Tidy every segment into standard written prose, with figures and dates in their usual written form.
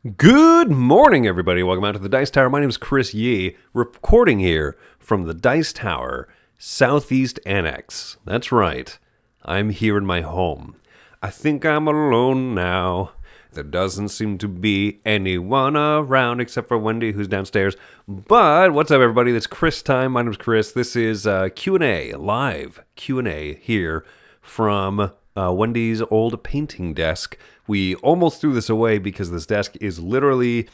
Good morning, everybody. Welcome out to the Dice Tower. My name is Chris Yee, recording here from the Dice Tower, Southeast Annex. That's right. I'm here in my home. I think I'm alone now. There doesn't seem to be anyone around except for Wendy, who's downstairs. But what's up, everybody? It's Chris time. My name's Chris. This is Q&A, live Q&A here from Wendy's old painting desk. We almost threw this away because this desk is literally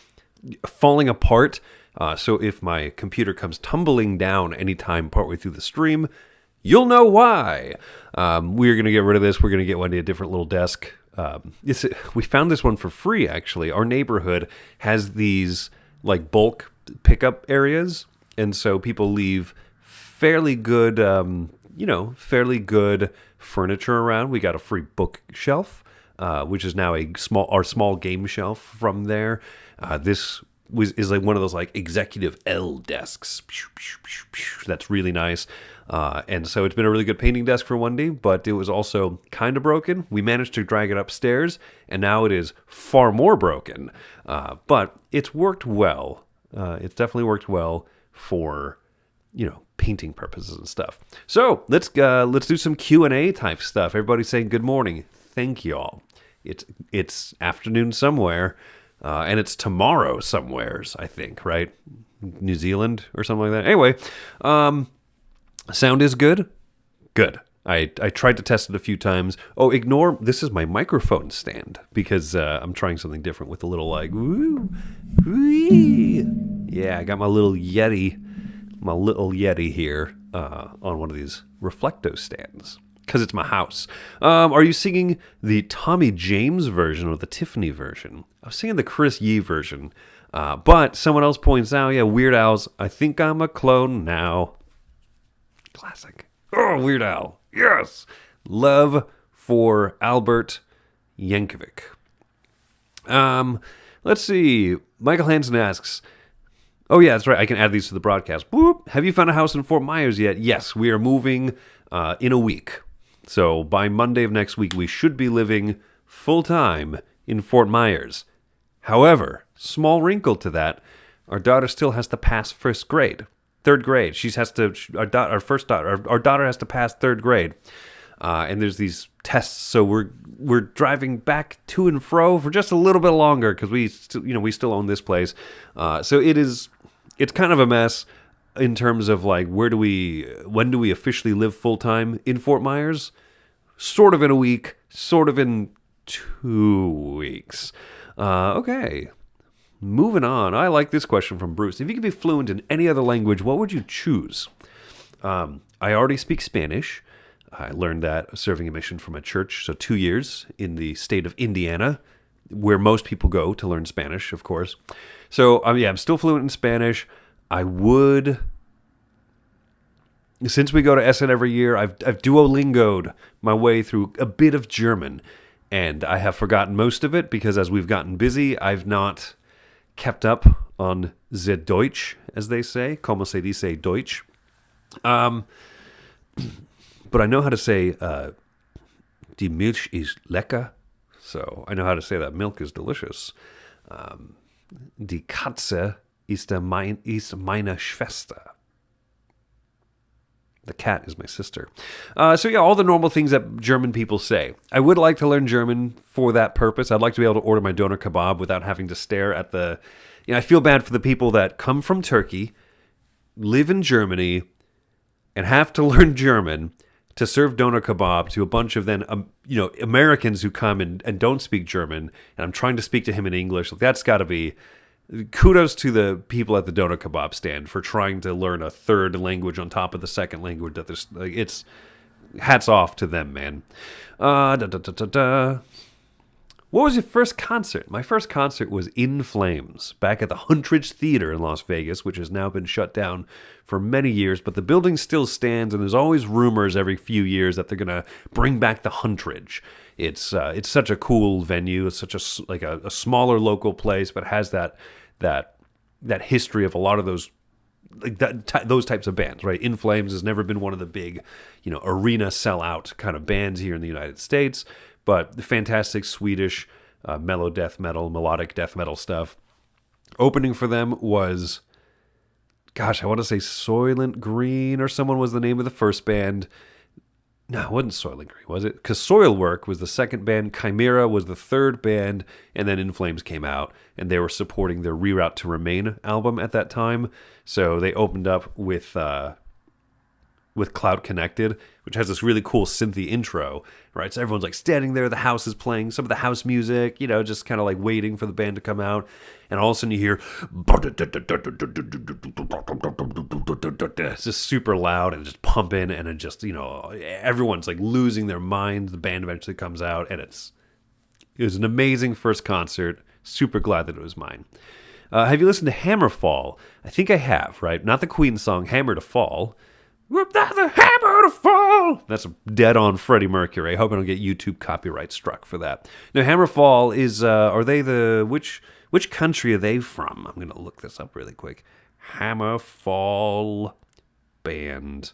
falling apart. So if my computer comes tumbling down anytime partway through the stream, you'll know why. We're going to get rid of this. We're going to get Wendy a different little desk. We found this one for free, actually. Our neighborhood has these like bulk pickup areas. And so people leave fairly good, fairly good furniture around. We got a free bookshelf. Which is now our small game shelf from there. This is like one of those like executive L desks. That's really nice. And so it's been a really good painting desk for Wendy, but it was also kind of broken. We managed to drag it upstairs, and now it is far more broken. But it's worked well. It's definitely worked well for, painting purposes and stuff. So let's do some Q&A type stuff. Everybody's saying good morning. Thank you all. It's afternoon somewhere, and it's tomorrow somewheres, I think, right? New Zealand or something like that. Anyway, sound is good? Good. I tried to test it a few times. Oh, ignore, this is my microphone stand, because I'm trying something different with a little like, woo, wee. Yeah, I got my little Yeti here on one of these Reflecto stands. Because it's my house. Are you singing the Tommy James version or the Tiffany version? I was singing the Chris Yee version. But someone else points out, Weird Al's I Think I'm a Clone Now. Classic. Oh, Weird Al. Yes. Love for Albert Yankovic. Let's see. Michael Hansen asks, oh, yeah, that's right. I can add these to the broadcast. Boop. Have you found a house in Fort Myers yet? Yes, we are moving in a week. So by Monday of next week, we should be living full-time in Fort Myers. However, small wrinkle to that, our daughter still has to pass third grade. Our daughter has to pass third grade. And there's these tests, so we're driving back to and fro for just a little bit longer because we still own this place. So it's kind of a mess. In terms of like when do we officially live full time in Fort Myers? Sort of in a week, sort of in 2 weeks. Okay, moving on. I like this question from Bruce. If you could be fluent in any other language, what would you choose? I already speak Spanish. I learned that serving a mission from a church, so 2 years in the state of Indiana, where most people go to learn Spanish, of course. So I'm still fluent in Spanish. I would, since we go to Essen every year, I've Duolingo'd my way through a bit of German, and I have forgotten most of it because as we've gotten busy, I've not kept up on the Deutsch, as they say, como se dice Deutsch. But I know how to say, die Milch ist lecker, so I know how to say that milk is delicious. Die Katze ist meine Schwester. The cat is my sister. All the normal things that German people say. I would like to learn German for that purpose. I'd like to be able to order my doner kebab without having to stare at the... I feel bad for the people that come from Turkey, live in Germany, and have to learn German to serve doner kebab to a bunch of then, Americans who come and don't speak German, and I'm trying to speak to him in English. That's got to be... Kudos to the people at the doner kebab stand for trying to learn a third language on top of the second language. It's hats off to them, man. What was your first concert? My first concert was In Flames, back at the Huntridge Theater in Las Vegas, which has now been shut down for many years, but the building still stands, and there's always rumors every few years that they're going to bring back the Huntridge. It's such a cool venue. It's such a smaller local place, but has that history of a lot of those those types of bands, right? In Flames has never been one of the big, arena sellout kind of bands here in the United States, but the fantastic Swedish mellow death metal, melodic death metal stuff. Opening for them was, gosh, I want to say Soylent Green or someone was the name of the first band. No, it wasn't Soylent Green, was it? Because Soilwork was the second band, Chimera was the third band, and then In Flames came out, and they were supporting their Reroute to Remain album at that time. So they opened up with Cloud Connected, which has this really cool synthy intro, right? So everyone's like standing there, the house is playing some of the house music, just kind of like waiting for the band to come out. And all of a sudden you hear, it's just super loud and just pumping, and it just, everyone's like losing their mind. The band eventually comes out, and it was an amazing first concert. Super glad that it was mine. Have you listened to Hammerfall? I think I have, right? Not the Queen song, Hammer to Fall. Without the hammer to fall. That's dead on Freddie Mercury. I hope I don't get YouTube copyright struck for that. Now, Hammerfall is, are they which country are they from? I'm going to look this up really quick. Hammerfall band.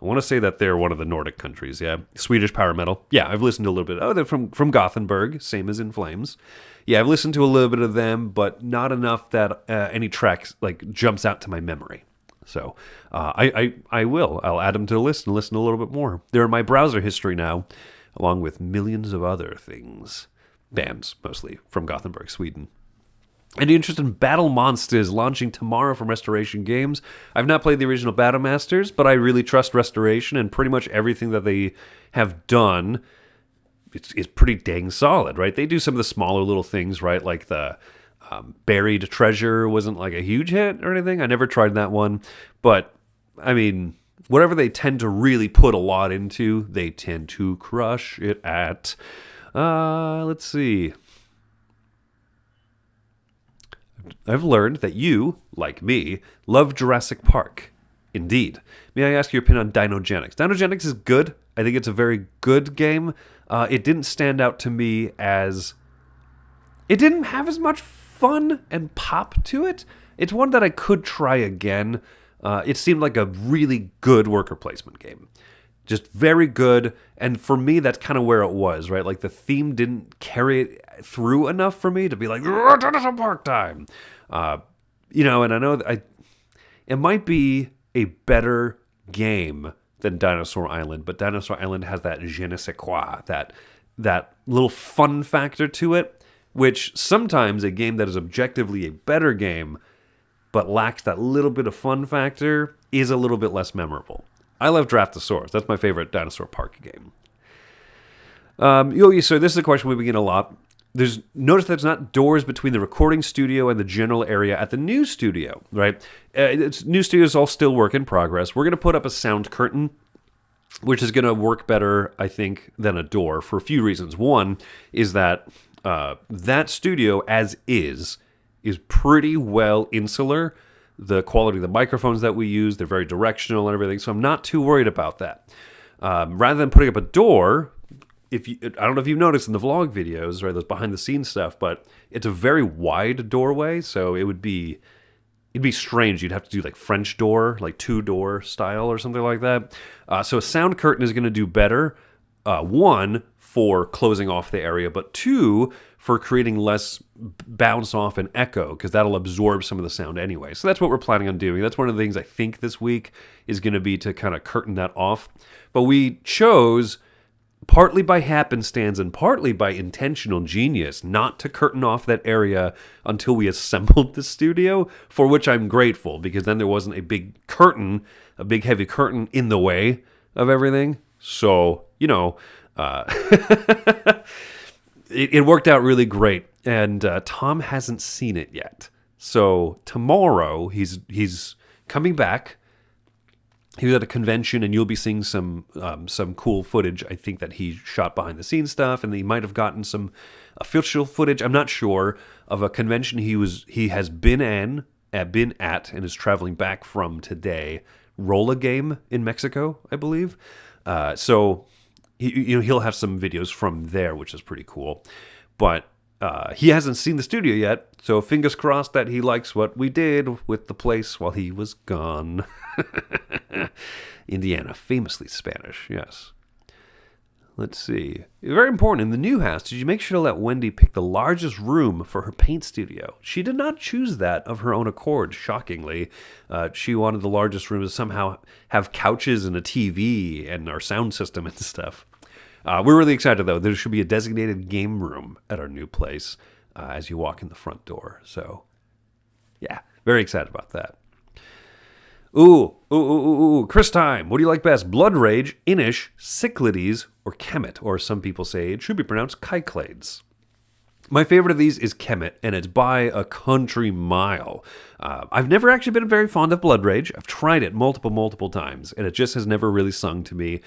I want to say that they're one of the Nordic countries, yeah. Swedish power metal. Yeah, I've listened to a little bit. Oh, they're from Gothenburg, same as In Flames. Yeah, I've listened to a little bit of them, but not enough that any tracks like jumps out to my memory. So I will. I'll add them to the list and listen a little bit more. They're in my browser history now, along with millions of other things. Bands, mostly, from Gothenburg, Sweden. Any interest in Battle Monsters launching tomorrow from Restoration Games? I've not played the original Battle Masters, but I really trust Restoration, and pretty much everything that they have done is pretty dang solid, right? They do some of the smaller little things, right? Like the Buried Treasure wasn't like a huge hit or anything. I never tried that one. But, I mean, whatever they tend to really put a lot into, they tend to crush it at. Let's see. I've learned that you, like me, love Jurassic Park. Indeed. May I ask your opinion on Dinogenics? Dinogenics is good. I think it's a very good game. It didn't stand out to me as... It didn't have as much fun and pop to it. It's one that I could try again. It seemed like a really good worker placement game. Just very good. And for me, that's kind of where it was, right? Like the theme didn't carry it through enough for me to be like, Dinosaur Park time. And I know that it might be a better game than Dinosaur Island, but Dinosaur Island has that je ne sais quoi, that little fun factor to it, which sometimes a game that is objectively a better game but lacks that little bit of fun factor is a little bit less memorable. I love Draftosaurus. That's my favorite Dinosaur Park game. So this is a question we get a lot. Notice there's not doors between the recording studio and the general area at the new studio, right? New studio is all still work in progress. We're going to put up a sound curtain, which is going to work better, I think, than a door for a few reasons. One is that that studio, as is pretty well insular. The quality of the microphones that we use, they're very directional and everything, so I'm not too worried about that. Rather than putting up a door, I don't know if you've noticed in the vlog videos, right, those behind-the-scenes stuff, but it's a very wide doorway, so it'd be strange. You'd have to do like French door, like two-door style or something like that. So a sound curtain is going to do better, one, for closing off the area, but two, for creating less bounce off and echo, because that'll absorb some of the sound anyway. So that's what we're planning on doing. That's one of the things I think this week is going to be to kind of curtain that off. But we chose, partly by happenstance and partly by intentional genius, not to curtain off that area until we assembled the studio, for which I'm grateful, because then there wasn't a big curtain, a big heavy curtain in the way of everything. So, it worked out really great, and Tom hasn't seen it yet. So tomorrow he's coming back. He was at a convention, and you'll be seeing some cool footage. I think that he shot behind the scenes stuff, and he might have gotten some official footage. I'm not sure, of a convention he has been at, and is traveling back from today. Rolla Game in Mexico, I believe. So he'll have some videos from there, which is pretty cool. But he hasn't seen the studio yet, so fingers crossed that he likes what we did with the place while he was gone. Indiana, famously Spanish, yes. Let's see. Very important. In the new house, did you make sure to let Wendy pick the largest room for her paint studio? She did not choose that of her own accord, shockingly. She wanted the largest room to somehow have couches and a TV and our sound system and stuff. We're really excited, though. There should be a designated game room at our new place as you walk in the front door. So, yeah, very excited about that. Ooh, Chris time. What do you like best? Blood Rage, Inish, Cyclades, or Kemet? Or some people say it should be pronounced Kyclades. My favorite of these is Kemet, and it's by a country mile. I've never actually been very fond of Blood Rage. I've tried it multiple times, and it just has never really sung to me.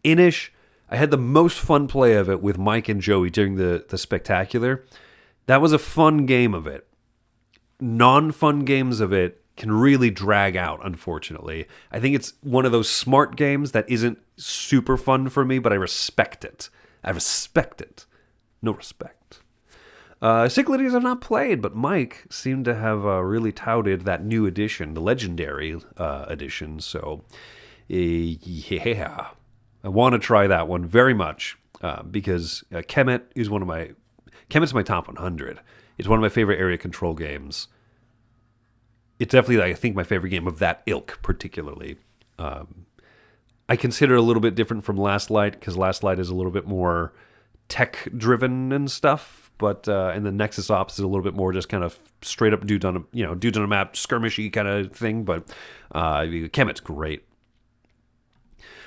Inish, I had the most fun play of it with Mike and Joey during the Spectacular. That was a fun game of it. Non-fun games of it can really drag out, unfortunately. I think it's one of those smart games that isn't super fun for me, but I respect it. No respect. Cyclades I've not played, but Mike seemed to have really touted that new edition, the Legendary edition, so yeah. I want to try that one very much, because Kemet is Kemet's my top 100. It's one of my favorite area control games. It's definitely, I think, my favorite game of that ilk, particularly. I consider it a little bit different from Last Light, because Last Light is a little bit more tech-driven and stuff, but and the Nexus Ops is a little bit more just kind of straight up dudes on a map, skirmishy kind of thing. But Kemet's great.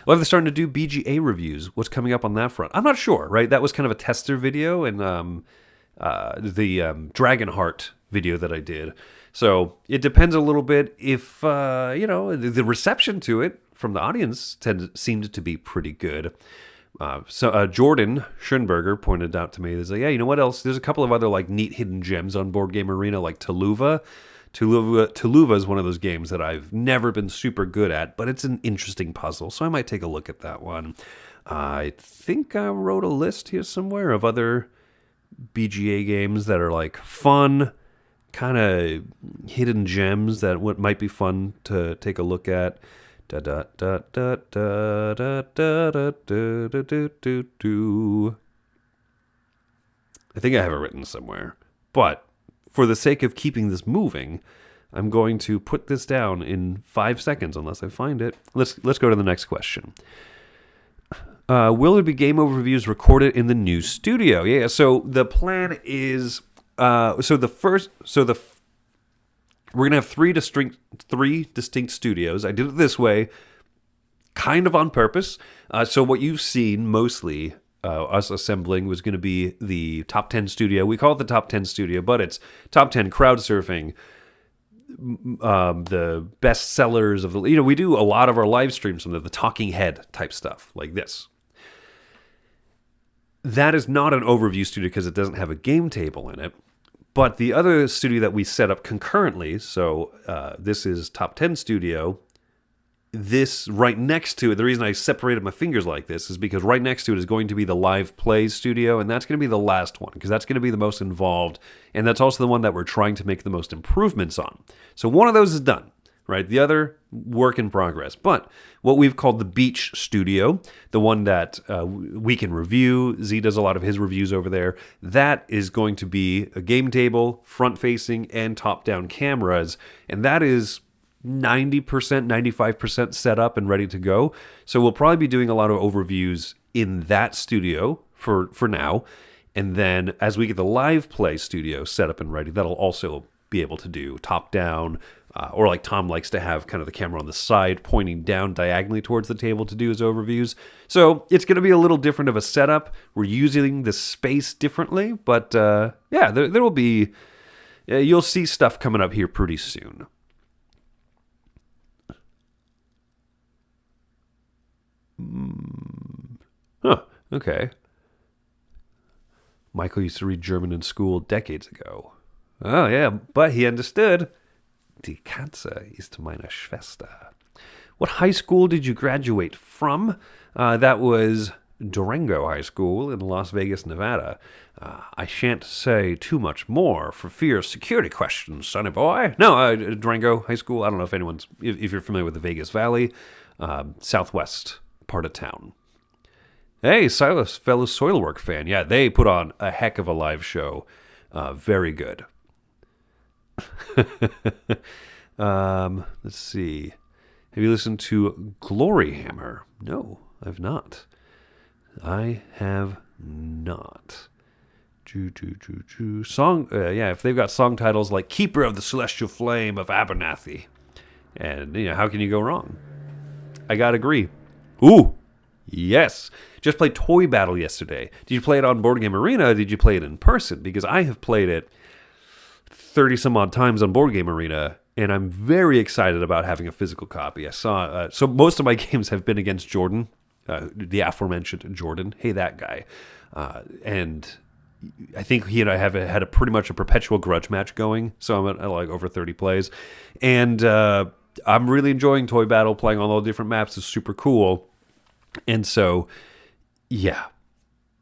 Well, they're starting to do BGA reviews. What's coming up on that front? I'm not sure. Right, that was kind of a tester video, and the Dragonheart video that I did. So it depends a little bit if, the reception to it from the audience seemed to be pretty good. So Jordan Schoenberger pointed out to me, he's like, yeah, you know what else? There's a couple of other like neat hidden gems on Board Game Arena, like Tuluva. Tuluva is one of those games that I've never been super good at, but it's an interesting puzzle, so I might take a look at that one. I think I wrote a list here somewhere of other BGA games that are like fun, kind of hidden gems that might be fun to take a look at. I think I have it written somewhere, but for the sake of keeping this moving, I'm going to put this down in 5 seconds unless I find it. Let's go to the next question. Will there be game overviews recorded in the new studio? Yeah, so the plan is we're gonna have three distinct studios. I did it this way, kind of on purpose. So what you've seen mostly us assembling was going to be the top 10 studio. We call it the top 10 studio, but it's top 10 crowd surfing, the best sellers of the. We do a lot of our live streams from the talking head type stuff like this. That is not an overview studio because it doesn't have a game table in it. But the other studio that we set up concurrently, so this is Top 10 Studio. This right next to it, the reason I separated my fingers like this is because right next to it is going to be the Live Play Studio, and that's going to be the last one because that's going to be the most involved, and that's also the one that we're trying to make the most improvements on. So one of those is done, right? The other, work in progress. But what we've called the Beach Studio, the one that we can review, Z does a lot of his reviews over there, that is going to be a game table, front-facing, and top-down cameras, and that is 90%, 95% set up and ready to go. So we'll probably be doing a lot of overviews in that studio for now, and then as we get the Live Play Studio set up and ready, that'll also be able to do top-down, or like Tom likes to have kind of the camera on the side pointing down diagonally towards the table to do his overviews. So it's going to be a little different of a setup. We're using the space differently, but there will be, you'll see stuff coming up here pretty soon. Okay. Michael used to read German in school decades ago. Oh, yeah, but he understood. Die Katze ist meine Schwester. What high school did you graduate from? That was Durango High School in Las Vegas, Nevada. I shan't say too much more for fear of security questions, sonny boy. No, Durango High School. I don't know if you're familiar with the Vegas Valley, southwest part of town. Hey, Silas, fellow Soilwork fan. Yeah, they put on a heck of a live show. Very good. Let's see. Have you listened to Glory Hammer? No, I've not. I have not. Song, yeah, if they've got song titles like Keeper of the Celestial Flame of Abernathy, and, how can you go wrong? I gotta agree. Ooh, yes. Just played Toy Battle yesterday. Did you play it on Board Game Arena, or did you play it in person? Because I have played it 30 some odd times on Board Game Arena, and I'm very excited about having a physical copy. I saw, so most of my games have been against Jordan, the aforementioned Jordan. Hey, that guy. And I think he and I have had a pretty much a perpetual grudge match going. So I'm at like over 30 plays. And I'm really enjoying Toy Battle. Playing on all the different maps is super cool. And so, yeah,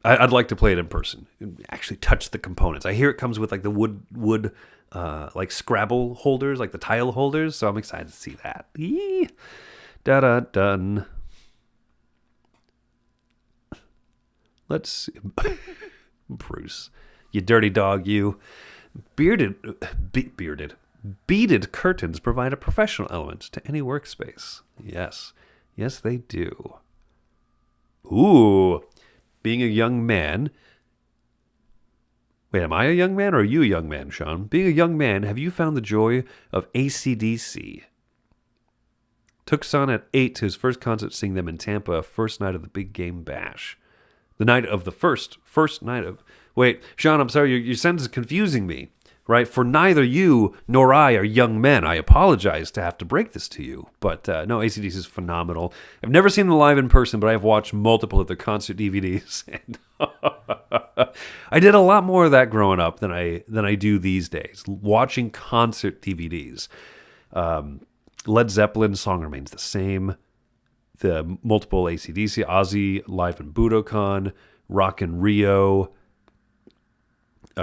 I'd like to play it in person. Actually touch the components. I hear it comes with like the wood like Scrabble holders, like the tile holders. So I'm excited to see that. Yee. Dun. Let's see. Bruce, you dirty dog, you. Beaded curtains provide a professional element to any workspace. Yes, they do. Ooh, being a young man. Wait, am I a young man or are you a young man, Sean? Being a young man, have you found the joy of AC/DC? Took son at 8 to his first concert, seeing them in Tampa, first night of the Big Game Bash. The night of the first night of... Wait, Sean, I'm sorry, your sentence is confusing me, right? For neither you nor I are young men. I apologize to have to break this to you. But no, AC/DC is phenomenal. I've never seen them live in person, but I've watched multiple of their concert DVDs. And I did a lot more of that growing up than I do these days. Watching concert DVDs. Led Zeppelin song remains the same. The multiple AC/DC, Ozzy live in Budokan, Rock in Rio,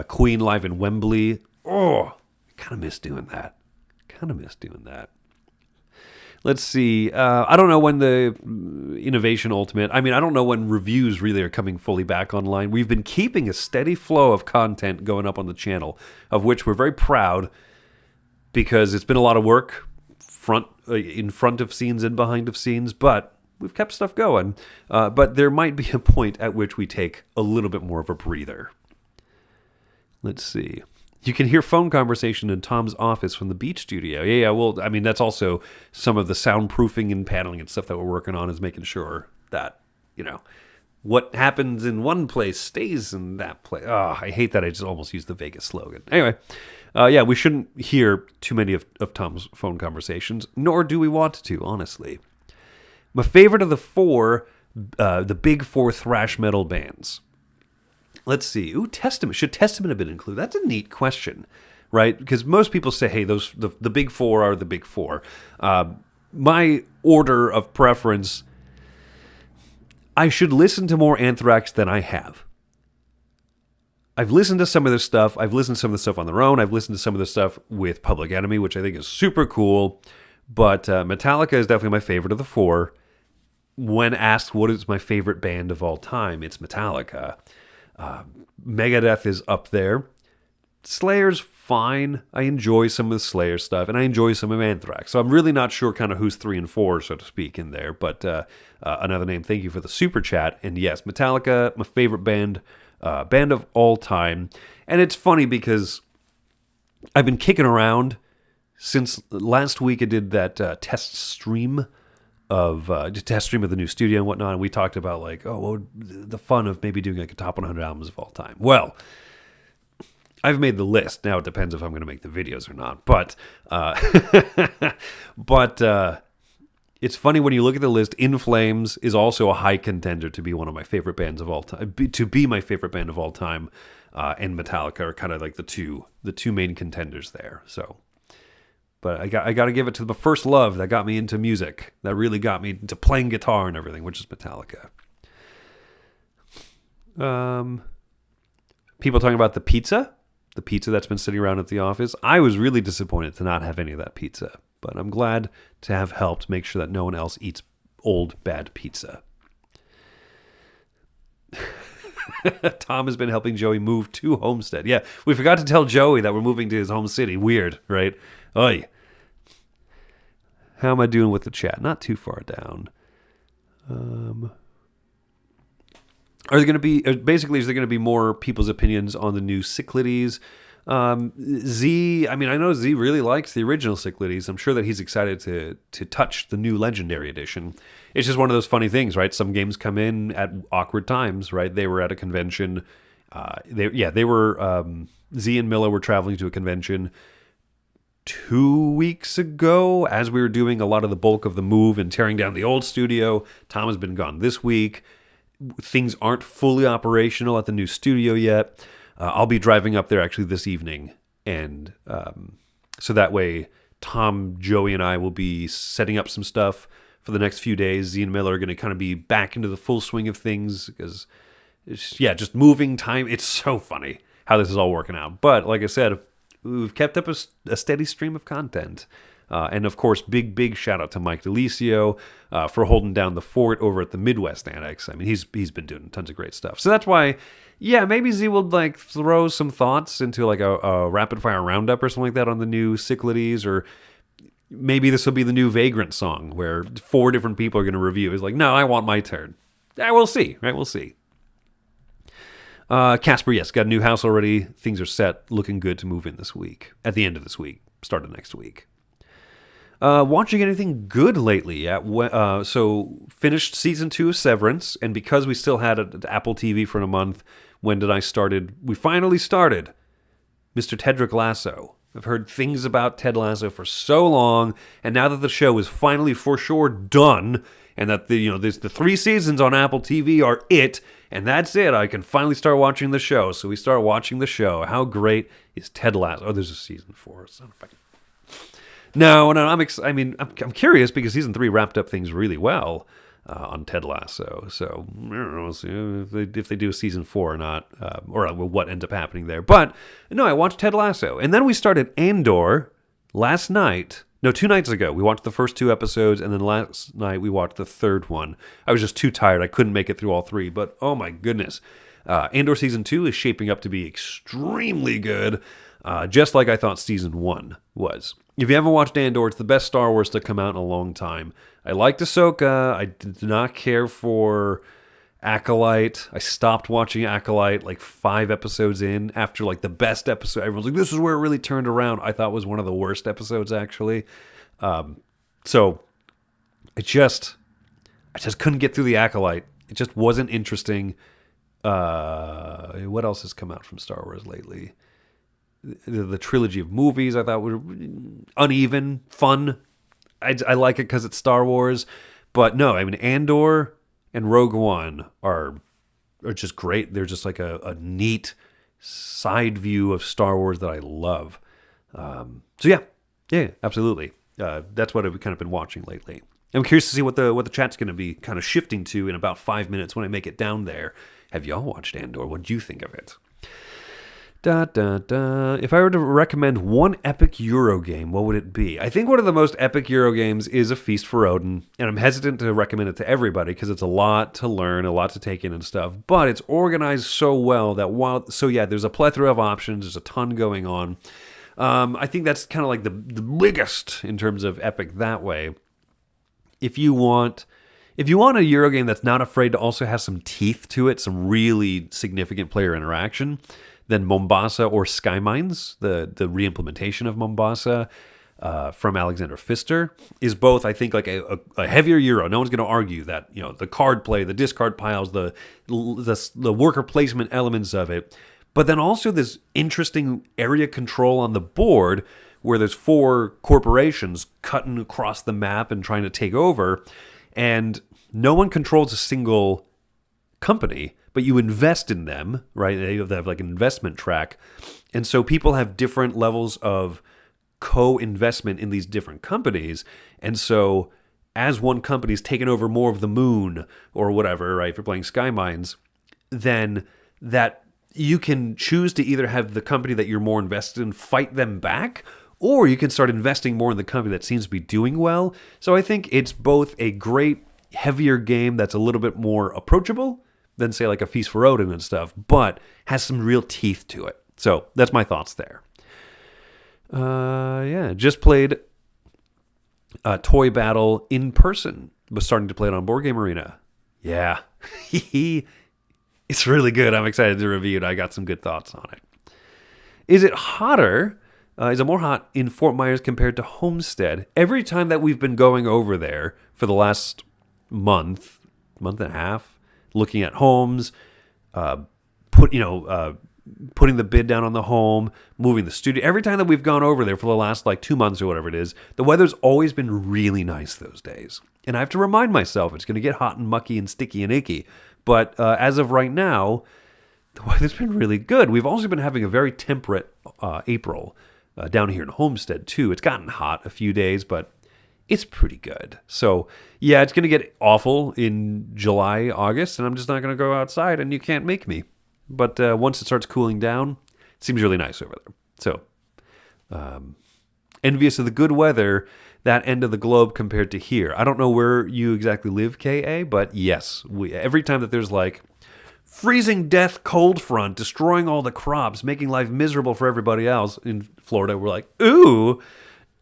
Queen live in Wembley. Oh, I kind of miss doing that. Let's see. I don't know when the Innovation Ultimate, I don't know when reviews really are coming fully back online. We've been keeping a steady flow of content going up on the channel, of which we're very proud because it's been a lot of work. In front of scenes and behind of scenes, but we've kept stuff going. But there might be a point at which we take a little bit more of a breather. Let's see. You can hear phone conversation in Tom's office from the beach studio. Yeah, well, that's also some of the soundproofing and paneling and stuff that we're working on is making sure that, what happens in one place stays in that place. Oh, I hate that I just almost used the Vegas slogan. Anyway, yeah, we shouldn't hear too many of Tom's phone conversations, nor do we want to, honestly. My favorite of the four, the big four thrash metal bands. Let's see. Ooh, Testament. Should Testament have been included? That's a neat question, right? Because most people say, hey, the big four are the big four. My order of preference, I should listen to more Anthrax than I have. I've listened to some of their stuff. I've listened to some of the stuff on their own. I've listened to some of the stuff with Public Enemy, which I think is super cool. But Metallica is definitely my favorite of the four. When asked what is my favorite band of all time, it's Metallica. Megadeth is up there. Slayer's fine. I enjoy some of the Slayer stuff, and I enjoy some of Anthrax. So I'm really not sure kind of who's 3 and 4, so to speak, in there. But another name, thank you for the super chat. And yes, Metallica, my favorite band of all time. And it's funny because I've been kicking around since last week. I did that test stream of the new studio and whatnot, and we talked about the fun of maybe doing like a top 100 albums of all time. Well, I've made the list. Now it depends if I'm going to make the videos or not. But it's funny when you look at the list. In Flames is also a high contender to be one of my favorite bands of all time. To be my favorite band of all time, and Metallica are kind of like the two main contenders there. So, but I got to give it to the first love that got me into music, that really got me into playing guitar and everything, which is Metallica. People talking about the pizza that's been sitting around at the office. I was really disappointed to not have any of that pizza, but I'm glad to have helped make sure that no one else eats old, bad pizza. Tom has been helping Joey move to Homestead. Yeah, we forgot to tell Joey that we're moving to his home city. Weird, right? Oy. How am I doing with the chat? Not too far down. Are there going to be, basically, is there going to be more people's opinions on the new Cyclades? Z, I mean, I know Z really likes the original Cyclades. I'm sure that he's excited to touch the new Legendary Edition. It's just one of those funny things, right? Some games come in at awkward times, right? They were at a convention. They were, Z and Milla were traveling to a convention 2 weeks ago as we were doing a lot of the bulk of the move and tearing down the old studio. Tom has been gone this week. Things aren't fully operational at the new studio yet. I'll be driving up there actually this evening. And so that way, Tom, Joey, and I will be setting up some stuff for the next few days. Z and Miller are going to kind of be back into the full swing of things because, just moving time. It's so funny how this is all working out. But like I said, we've kept up a steady stream of content. And of course, big shout out to Mike DeLisio for holding down the fort over at the Midwest Annex. I mean, he's been doing tons of great stuff. So that's why, maybe Z will like throw some thoughts into like a rapid fire roundup or something like that on the new Cyclades, or maybe this will be the new Vagrant song where 4 different people are going to review. He's like, no, I want my turn. We'll see, right? We'll see. Casper, yes, got a new house already. Things are set, looking good to move in this week. At the end of this week, start of next week. Watching anything good lately? So finished season 2 of Severance, and because we still had it at Apple TV for a month, we finally started Mr. Tedrick Lasso. I've heard things about Ted Lasso for so long, and now that the show is finally for sure done, and that the 3 seasons on Apple TV are it, and that's it, I can finally start watching the show. So we start watching the show. How great is Ted Lasso? Oh, there's a season 4. It's not a fucking... No, I'm curious because season 3 wrapped up things really well on Ted Lasso. So I don't know, we'll see if they do a season 4 or not, or what ends up happening there. But no, I watched Ted Lasso, and then we started Andor last night. No, 2 nights ago. We watched the first 2 episodes, and then last night we watched the 3rd one. I was just too tired. I couldn't make it through all 3, but oh my goodness. Andor season 2 is shaping up to be extremely good, just like I thought season 1 was. If you haven't watched Andor, it's the best Star Wars to come out in a long time. I liked Ahsoka. I did not care for Acolyte. I stopped watching Acolyte like 5 episodes in after like the best episode. Everyone's like, this is where it really turned around. I thought it was one of the worst episodes, actually. So I just couldn't get through the Acolyte. It just wasn't interesting. What else has come out from Star Wars lately? The trilogy of movies I thought were uneven, fun. I like it because it's Star Wars. But no, I mean, Andor and Rogue One are just great. They're just like a neat side view of Star Wars that I love. So yeah, absolutely. That's what I've kind of been watching lately. I'm curious to see what the chat's going to be kind of shifting to in about 5 minutes when I make it down there. Have y'all watched Andor? What do you think of it? If I were to recommend one epic Euro game, what would it be? I think one of the most epic Euro games is A Feast for Odin, and I'm hesitant to recommend it to everybody because it's a lot to learn, a lot to take in and stuff, but it's organized so well that there's a plethora of options, there's a ton going on. I think that's kind of like the biggest in terms of epic that way. If you want a Euro game that's not afraid to also have some teeth to it, some really significant player interaction, then Mombasa or Sky Mines, the re-implementation of Mombasa from Alexander Pfister, is both, I think, like a heavier Euro. No one's going to argue that, the card play, the discard piles, the worker placement elements of it, but then also this interesting area control on the board where there's 4 corporations cutting across the map and trying to take over, and no one controls a single company, but you invest in them, right? They have like an investment track. And so people have different levels of co-investment in these different companies. And so as one company's taken over more of the moon or whatever, right, if you're playing Sky Mines, then that you can choose to either have the company that you're more invested in fight them back, or you can start investing more in the company that seems to be doing well. So I think it's both a great heavier game that's a little bit more approachable than say like a Feast for Odin and stuff, but has some real teeth to it. So that's my thoughts there. Yeah, just played Toy Battle in person. Was starting to play it on Board Game Arena. Yeah, it's really good. I'm excited to review it. I got some good thoughts on it. Is it hotter? Is it more hot in Fort Myers compared to Homestead? Every time that we've been going over there for the last month and a half, looking at homes, putting the bid down on the home, moving the studio. Every time that we've gone over there for the last like 2 months or whatever it is, the weather's always been really nice those days. And I have to remind myself it's going to get hot and mucky and sticky and icky. But as of right now, the weather's been really good. We've also been having a very temperate April down here in Homestead, too. It's gotten hot a few days, but it's pretty good. So, yeah, it's going to get awful in July, August, and I'm just not going to go outside, and you can't make me. But once it starts cooling down, it seems really nice over there. So, envious of the good weather, that end of the globe compared to here. I don't know where you exactly live, K.A., but yes, every time that there's like freezing death cold front, destroying all the crops, making life miserable for everybody else in Florida, we're like, ooh,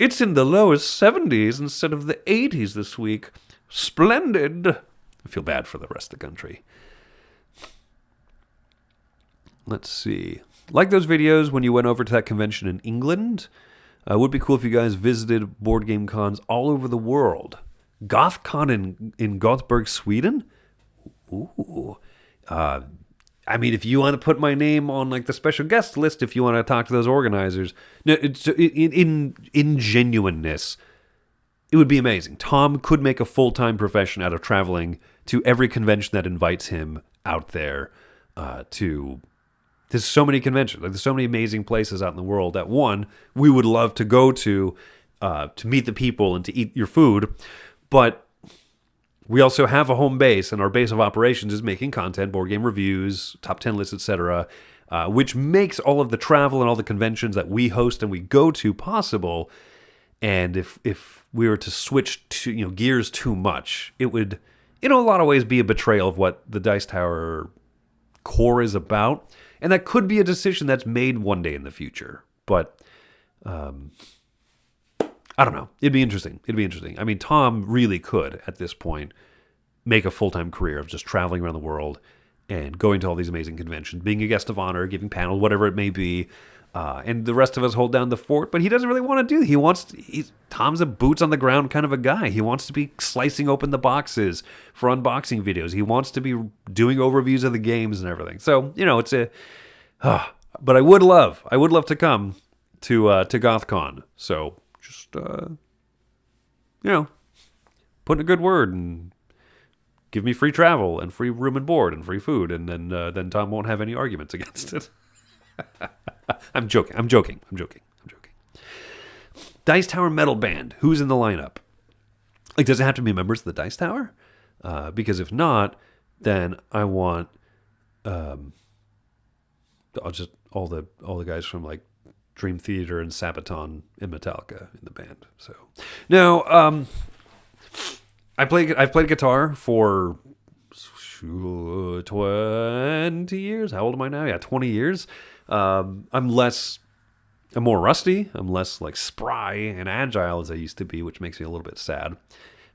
it's in the lowest 70s instead of the 80s this week. Splendid. I feel bad for the rest of the country. Let's see. Like those videos when you went over to that convention in England. It would be cool if you guys visited board game cons all over the world. GothCon in Gothenburg, Sweden? Ooh. I mean, if you want to put my name on like the special guest list, if you want to talk to those organizers, no, in genuineness, it would be amazing. Tom could make a full-time profession out of traveling to every convention that invites him out there to. There's so many conventions. Like, there's so many amazing places out in the world that, one, we would love to go to meet the people and to eat your food. But we also have a home base, and our base of operations is making content, board game reviews, top 10 lists, etc., which makes all of the travel and all the conventions that we host and we go to possible. And if we were to switch to gears too much, it would, in a lot of ways, be a betrayal of what the Dice Tower core is about. And that could be a decision that's made one day in the future. But I don't know. It'd be interesting. I mean, Tom really could, at this point, make a full-time career of just traveling around the world and going to all these amazing conventions, being a guest of honor, giving panels, whatever it may be. And the rest of us hold down the fort. But he doesn't really want to do that. Tom's a boots-on-the-ground kind of a guy. He wants to be slicing open the boxes for unboxing videos. He wants to be doing overviews of the games and everything. So, it's a... but I would love to come to GothCon. So just put in a good word and give me free travel and free room and board and free food, and then Tom won't have any arguments against it. I'm joking. Dice Tower Metal Band. Who's in the lineup? Like, does it have to be members of the Dice Tower? Because if not, then I want just all the guys from like Dream Theater and Sabaton and Metallica in the band. So now, I've played guitar for 20 years. How old am I now? Yeah, 20 years. I'm more rusty. I'm less like spry and agile as I used to be, which makes me a little bit sad.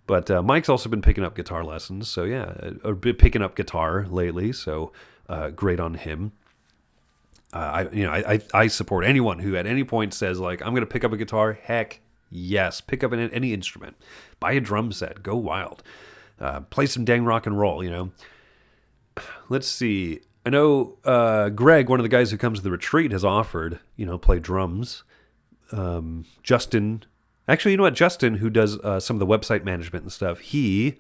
But Mike's also been picking up guitar lessons. So yeah, I've been picking up guitar lately. So great on him. I support anyone who at any point says like, I'm going to pick up a guitar. Heck yes. Pick up any instrument. Buy a drum set. Go wild. Play some dang rock and roll, Let's see. I know Greg, one of the guys who comes to the retreat, has offered, play drums. Justin, actually, you know what? Justin, who does some of the website management and stuff, he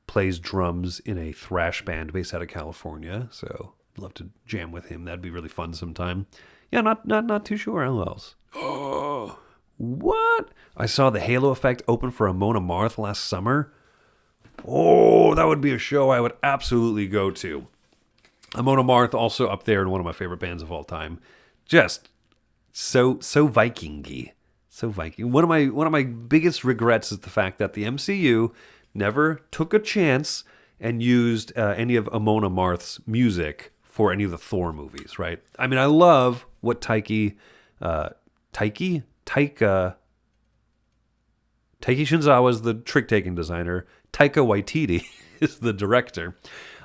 plays drums in a thrash band based out of California. So I'd love to jam with him. That'd be really fun sometime. Yeah, not too sure how else. Oh, what? I saw the Halo Effect open for Amon Amarth last summer. Oh, that would be a show I would absolutely go to. Amon Amarth also up there in one of my favorite bands of all time. Just so Viking-y. So Viking. One of my biggest regrets is the fact that the MCU never took a chance and used any of Amon Amarth's music for any of the Thor movies, right? I mean, I love what Taika Shinzawa is the trick-taking designer. Taika Waititi is the director.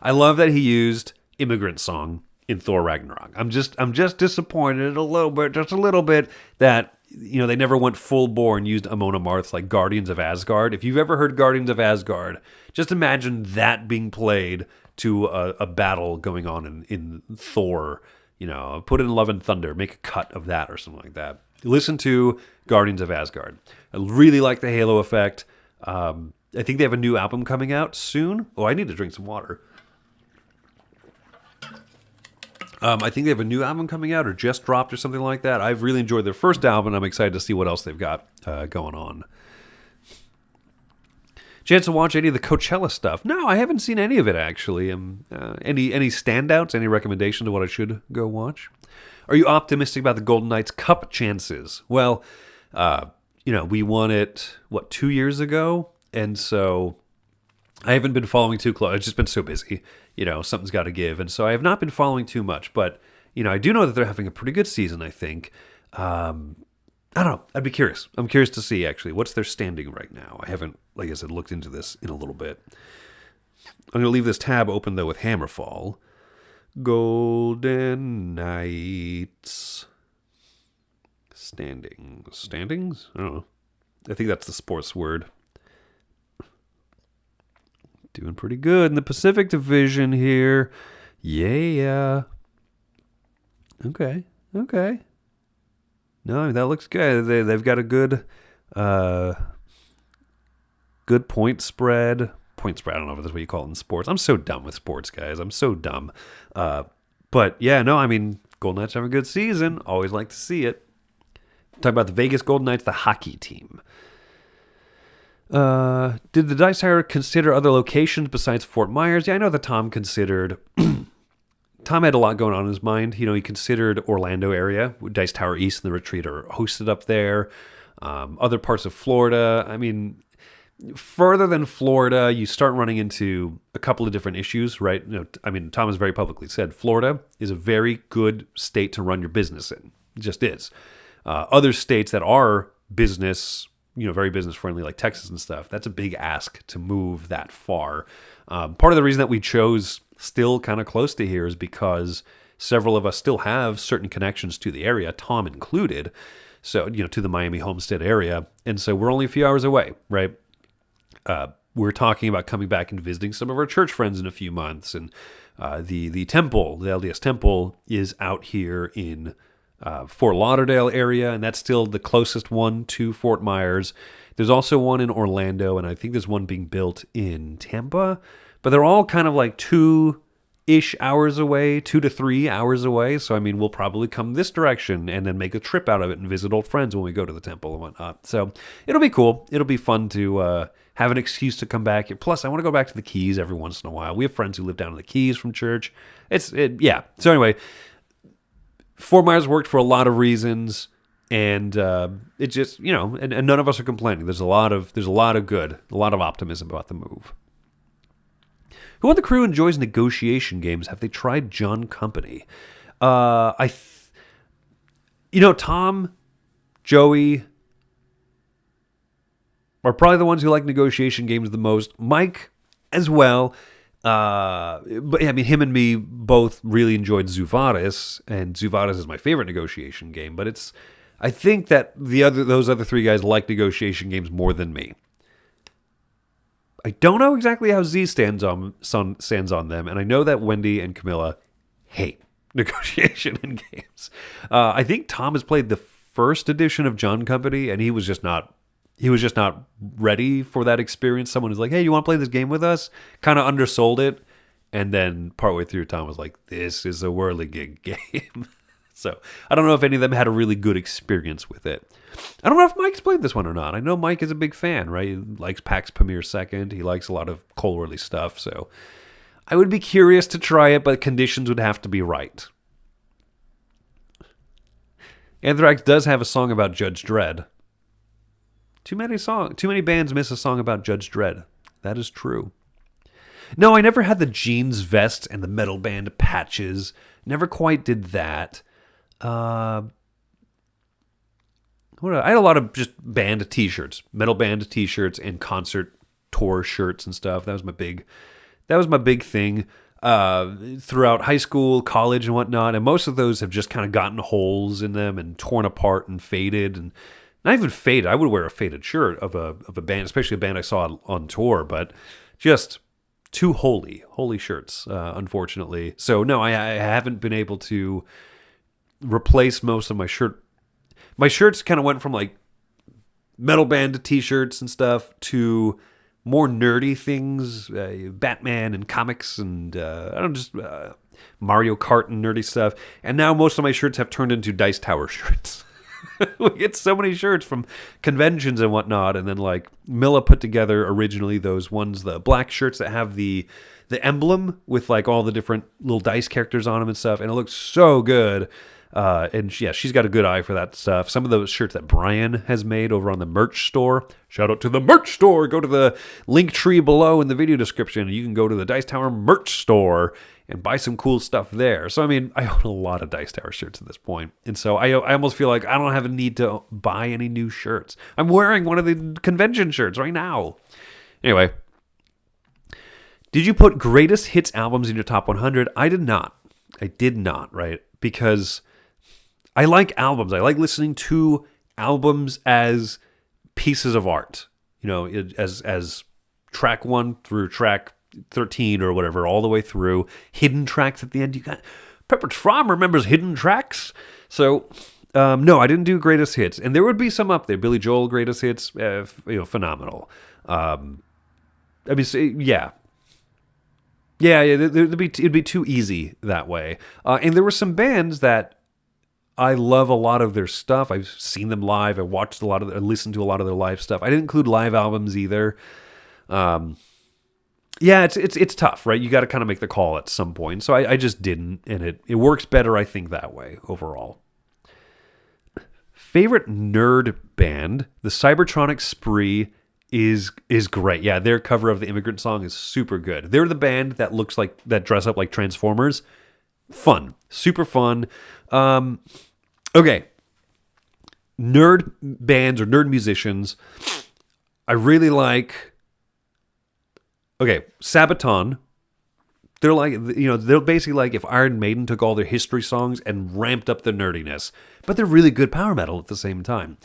I love that he used Immigrant Song in Thor Ragnarok. I'm just disappointed just a little bit that they never went full bore and used Amon Amarth's like Guardians of Asgard. If you've ever heard Guardians of Asgard, just imagine that being played to a battle going on in Thor. Put it in Love and Thunder, make a cut of that or something like that. Listen to Guardians of Asgard. I really like the Halo effect. I think they have a new album coming out soon. Oh, I need to drink some water. I think they have a new album coming out or just dropped or something like that. I've really enjoyed their first album, and I'm excited to see what else they've got going on. Chance to watch any of the Coachella stuff? No, I haven't seen any of it, actually. Any standouts? Any recommendation to what I should go watch? Are you optimistic about the Golden Knights Cup chances? Well, we won it, 2 years ago? And so I haven't been following too close. I've just been so busy. Something's got to give. And so I have not been following too much. But, I do know that they're having a pretty good season, I think. I don't know. I'd be curious. I'm curious to see, actually, what's their standing right now. I haven't, like I said, looked into this in a little bit. I'm going to leave this tab open, though, with Hammerfall. Golden Knights. Standings? I don't know. I think that's the sports word. Doing pretty good in the Pacific Division here. Yeah. Okay. No, that looks good. They've got a good point spread. Point spread, I don't know if that's what you call it in sports. I'm so dumb with sports, guys. I'm so dumb. But yeah, no, I mean, Golden Knights have a good season. Always like to see it. Talk about the Vegas Golden Knights, the hockey team. Did the Dice Tower consider other locations besides Fort Myers? Yeah, I know that Tom considered. Tom had a lot going on in his mind. He considered Orlando area. Dice Tower East and the Retreat are hosted up there. Other parts of Florida. I mean, further than Florida, you start running into a couple of different issues, right? Tom has very publicly said Florida is a very good state to run your business in. It just is. Other states that are business, very business friendly, like Texas and stuff, that's a big ask to move that far. Part of the reason that we chose still kind of close to here is because several of us still have certain connections to the area, Tom included. So, to the Miami Homestead area. And so we're only a few hours away, right? We're talking about coming back and visiting some of our church friends in a few months. And the temple, the LDS temple, is out here in Fort Lauderdale area, and that's still the closest one to Fort Myers. There's also one in Orlando, and I think there's one being built in Tampa. But they're all kind of like 2-ish hours away, 2 to 3 hours away. So, we'll probably come this direction and then make a trip out of it and visit old friends when we go to the temple and whatnot. So it'll be cool. It'll be fun to have an excuse to come back. Plus, I want to go back to the Keys every once in a while. We have friends who live down in the Keys from church. Yeah. So anyway, Fort Myers worked for a lot of reasons, and it just, and none of us are complaining. There's a lot of good, a lot of optimism about the move. Who on the crew enjoys negotiation games? Have they tried John Company? Tom, Joey are probably the ones who like negotiation games the most. Mike as well. But him and me both really enjoyed Zuvaris, and Zuvaris is my favorite negotiation game. But I think that those other three guys like negotiation games more than me. I don't know exactly how Z stands on them, and I know that Wendy and Camilla hate negotiation in games. I think Tom has played the first edition of John Company, and he was just not ready for that experience. Someone was like, "Hey, you want to play this game with us?" Kind of undersold it, and then partway through, Tom was like, "This is a whirligig game." So I don't know if any of them had a really good experience with it. I don't know if Mike's played this one or not. I know Mike is a big fan, right? He likes PAX Premier Second. He likes a lot of Cole Worley stuff. So I would be curious to try it, but conditions would have to be right. Anthrax does have a song about Judge Dredd. Too many bands miss a song about Judge Dredd. That is true. No, I never had the jeans vests and the metal band patches. Never quite did that. I had a lot of just band t-shirts, metal band t-shirts, and concert tour shirts and stuff. That was my big thing throughout high school, college, and whatnot. And most of those have just kind of gotten holes in them and torn apart and faded. And not even faded. I would wear a faded shirt of a band, especially a band I saw on tour, but just too holy shirts, unfortunately. So no, I haven't been able to replace most of my shirt. My shirts kind of went from like metal band t-shirts and stuff to more nerdy things, Batman and comics and Mario Kart and nerdy stuff. And now most of my shirts have turned into Dice Tower shirts. We get so many shirts from conventions and whatnot, and then like Milla put together originally those ones, the black shirts that have the emblem with like all the different little dice characters on them and stuff, and it looks so good. And yeah, she's got a good eye for that stuff. Some of those shirts that Brian has made over on the merch store. Shout out to the merch store. Go to the link tree below in the video description. You can go to the Dice Tower merch store and buy some cool stuff there. So, I mean, I own a lot of Dice Tower shirts at this point. And so I almost feel like I don't have a need to buy any new shirts. I'm wearing one of the convention shirts right now. Anyway, did you put greatest hits albums in your top 100? I did not. Right? Because I like albums. I like listening to albums as pieces of art. You know, as track 1 through track 13 or whatever, all the way through. Hidden tracks at the end. You got Pepperidge Farm remembers hidden tracks. So, no, I didn't do greatest hits. And there would be some up there. Billy Joel greatest hits, phenomenal. Yeah. Yeah, it'd be too easy that way. And there were some bands that I love a lot of their stuff. I've seen them live. I watched listened to a lot of their live stuff. I didn't include live albums either. Yeah, it's tough, right? You got to kind of make the call at some point. So I just didn't, and it works better, I think, that way overall. Favorite nerd band, the Cybertronic Spree is great. Yeah, their cover of the Immigrant Song is super good. They're the band that dress up like Transformers. Fun, super fun. Okay, nerd bands or nerd musicians. I really like. Okay, Sabaton. They're like, they're basically like if Iron Maiden took all their history songs and ramped up the nerdiness, but they're really good power metal at the same time.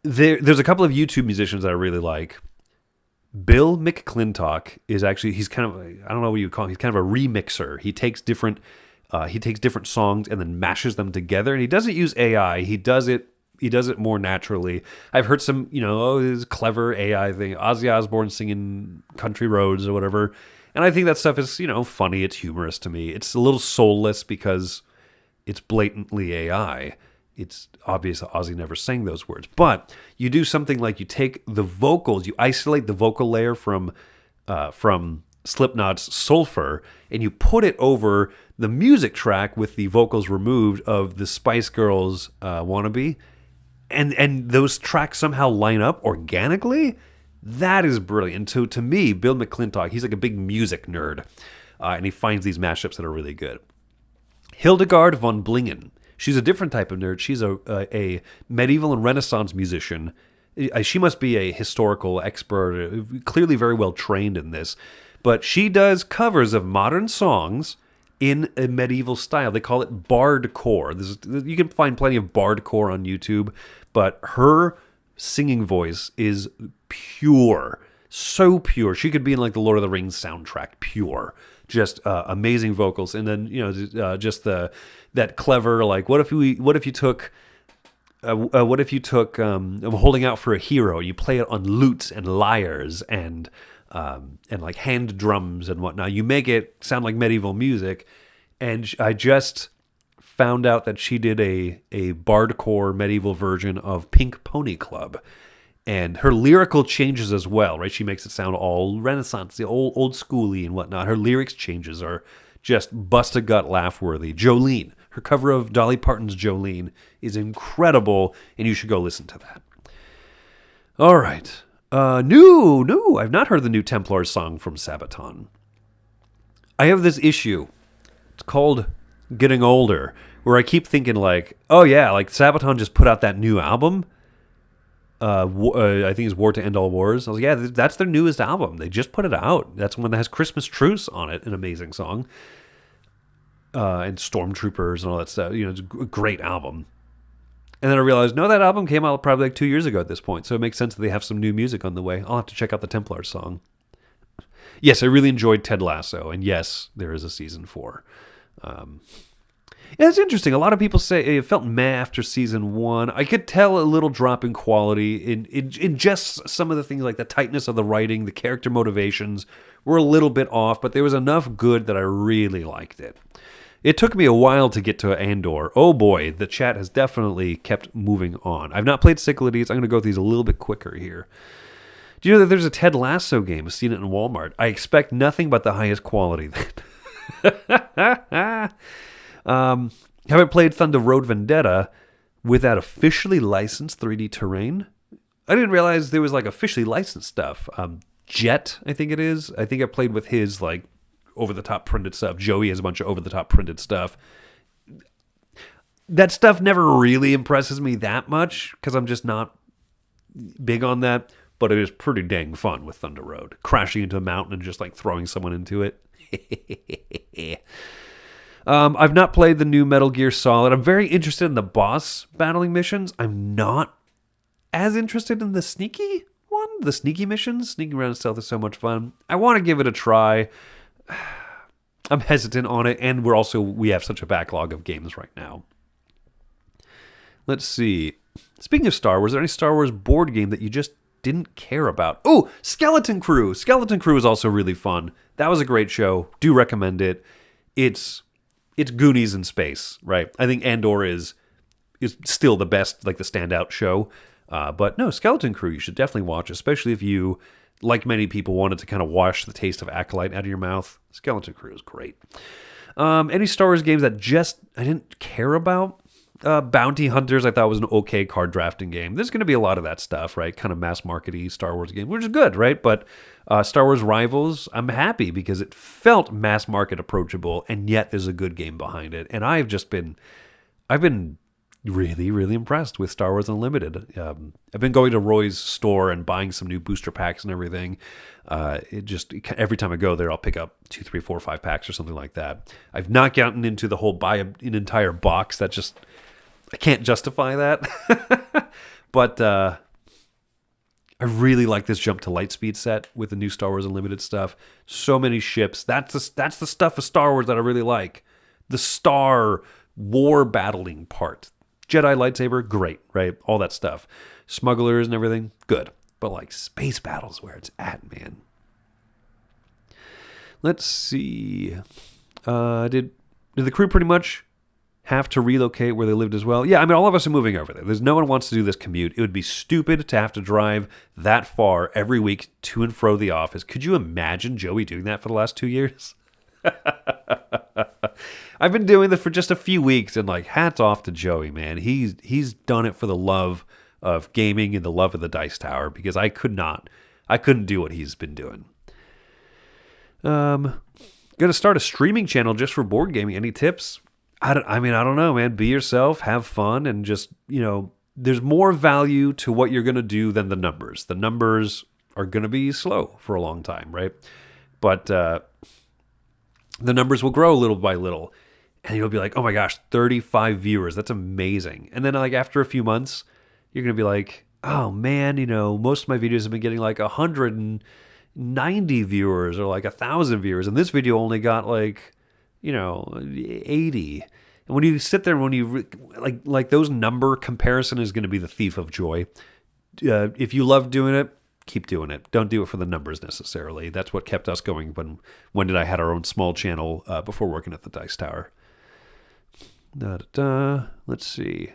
There's a couple of YouTube musicians that I really like. Bill McClintock is actually, he's kind of, I don't know what you call him, he's kind of a remixer. He takes different songs and then mashes them together, and he doesn't use AI. He does it more naturally. I've heard some, this clever AI thing, Ozzy Osbourne singing Country Roads or whatever, and I think that stuff is, funny. It's humorous to me. It's a little soulless because it's blatantly AI. It's obvious that Ozzy never sang those words. But you do something like you take the vocals, you isolate the vocal layer from Slipknot's Sulfur, and you put it over the music track with the vocals removed of the Spice Girls Wannabe, and those tracks somehow line up organically. That is brilliant. So to me, Bill McClintock, he's like a big music nerd, and he finds these mashups that are really good. Hildegard von Blingen. She's a different type of nerd. She's a medieval and Renaissance musician. She must be a historical expert, clearly very well trained in this. But she does covers of modern songs in a medieval style. They call it bardcore. You can find plenty of bardcore on YouTube, but her singing voice is pure. So pure. She could be in like the Lord of the Rings soundtrack, pure. Just amazing vocals, and then just that clever like what if you took Holding Out for a Hero, you play it on lutes and lyres and like hand drums and whatnot. You make it sound like medieval music, and I just found out that she did a bardcore medieval version of Pink Pony Club. And her lyrical changes as well, right? She makes it sound all Renaissance, old schooly and whatnot. Her lyrics changes are just bust-a-gut laugh-worthy. Jolene, her cover of Dolly Parton's Jolene is incredible, and you should go listen to that. All right. No, I've not heard the new Templars song from Sabaton. I have this issue. It's called Getting Older, where I keep thinking like, oh yeah, like Sabaton just put out that new album. I think it's War to End All Wars. I was like, yeah, that's their newest album. They just put it out. That's one that has Christmas Truce on it, an amazing song. And Stormtroopers and all that stuff. It's a great album. And then I realized, no, that album came out probably like 2 years ago at this point. So it makes sense that they have some new music on the way. I'll have to check out the Templars song. Yes, I really enjoyed Ted Lasso. And yes, there is a season 4. Yeah, it's interesting. A lot of people say it felt meh after season 1. I could tell a little drop in quality in just some of the things like the tightness of the writing, the character motivations were a little bit off, but there was enough good that I really liked it. It took me a while to get to Andor. Oh boy, the chat has definitely kept moving on. I've not played Cyclades. I'm going to go through these a little bit quicker here. Do you know that there's a Ted Lasso game? I've seen it in Walmart. I expect nothing but the highest quality. Haven't played Thunder Road Vendetta without officially licensed 3D terrain. I didn't realize there was like officially licensed stuff. Jet, I think it is. I think I played with his like over-the-top printed stuff. Joey has a bunch of over-the-top printed stuff. That stuff never really impresses me that much because I'm just not big on that. But it is pretty dang fun with Thunder Road. Crashing into a mountain and just like throwing someone into it. I've not played the new Metal Gear Solid. I'm very interested in the boss battling missions. I'm not as interested in the sneaky one. The sneaky missions. Sneaking around stealth is so much fun. I want to give it a try. I'm hesitant on it, and we have such a backlog of games right now. Let's see. Speaking of Star Wars, is there any Star Wars board game that you just didn't care about? Oh, Skeleton Crew. Skeleton Crew is also really fun. That was a great show. Do recommend it. It's Goonies in space, right? I think Andor is still the best, like the standout show. But no, Skeleton Crew you should definitely watch, especially if you, like many people, wanted to kind of wash the taste of Acolyte out of your mouth. Skeleton Crew is great. Any Star Wars games that I didn't care about? Bounty Hunters I thought was an okay card drafting game. There's going to be a lot of that stuff, right? Kind of mass market-y Star Wars game, which is good, right? But Star Wars Rivals, I'm happy because it felt mass market approachable, and yet there's a good game behind it. And I've been really, really impressed with Star Wars Unlimited. I've been going to Roy's store and buying some new booster packs and everything. Every time I go there, I'll pick up 2, 3, 4, 5 packs or something like that. I've not gotten into the whole buy an entire box. I can't justify that. But I really like this Jump to Lightspeed set with the new Star Wars Unlimited stuff. So many ships. That's the stuff of Star Wars that I really like. The Star war battling part. Jedi lightsaber, great, right? All that stuff. Smugglers and everything, good. But like space battles where it's at, man. Let's see. Did the crew pretty much have to relocate where they lived as well? Yeah, I mean, all of us are moving over there. There's no one wants to do this commute. It would be stupid to have to drive that far every week to and fro the office. Could you imagine Joey doing that for the last 2 years? I've been doing this for just a few weeks, and like, hats off to Joey, man. He's done it for the love of gaming and the love of the Dice Tower, because I couldn't do what he's been doing. Gonna start a streaming channel just for board gaming. Any tips? I don't know, man. Be yourself, have fun, and just, there's more value to what you're gonna do than the numbers. The numbers are gonna be slow for a long time, right? But the numbers will grow little by little. And you'll be like, oh my gosh, 35 viewers. That's amazing. And then like after a few months, you're going to be like, oh man, most of my videos have been getting like 190 viewers or like 1,000 viewers. And this video only got like, 80. And when you sit there, when you like those number comparison is going to be the thief of joy. If you love doing it, keep doing it. Don't do it for the numbers necessarily. That's what kept us going when did I had our own small channel before working at the Dice Tower. Let's see.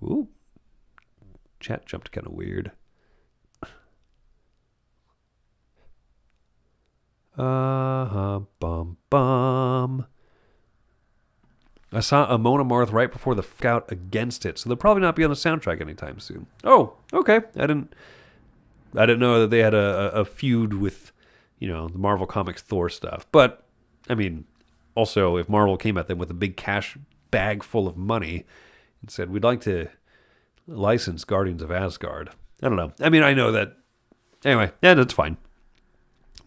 Ooh. Chat jumped kind of weird. Bum. I saw Amon Amarth right before the Scout against it, so they'll probably not be on the soundtrack anytime soon. Oh, okay. I didn't know that they had a feud with, the Marvel Comics Thor stuff. But, I mean, also, if Marvel came at them with a big cash bag full of money and said, we'd like to license Guardians of Asgard. I don't know. I mean, I know that. Anyway, yeah, that's fine.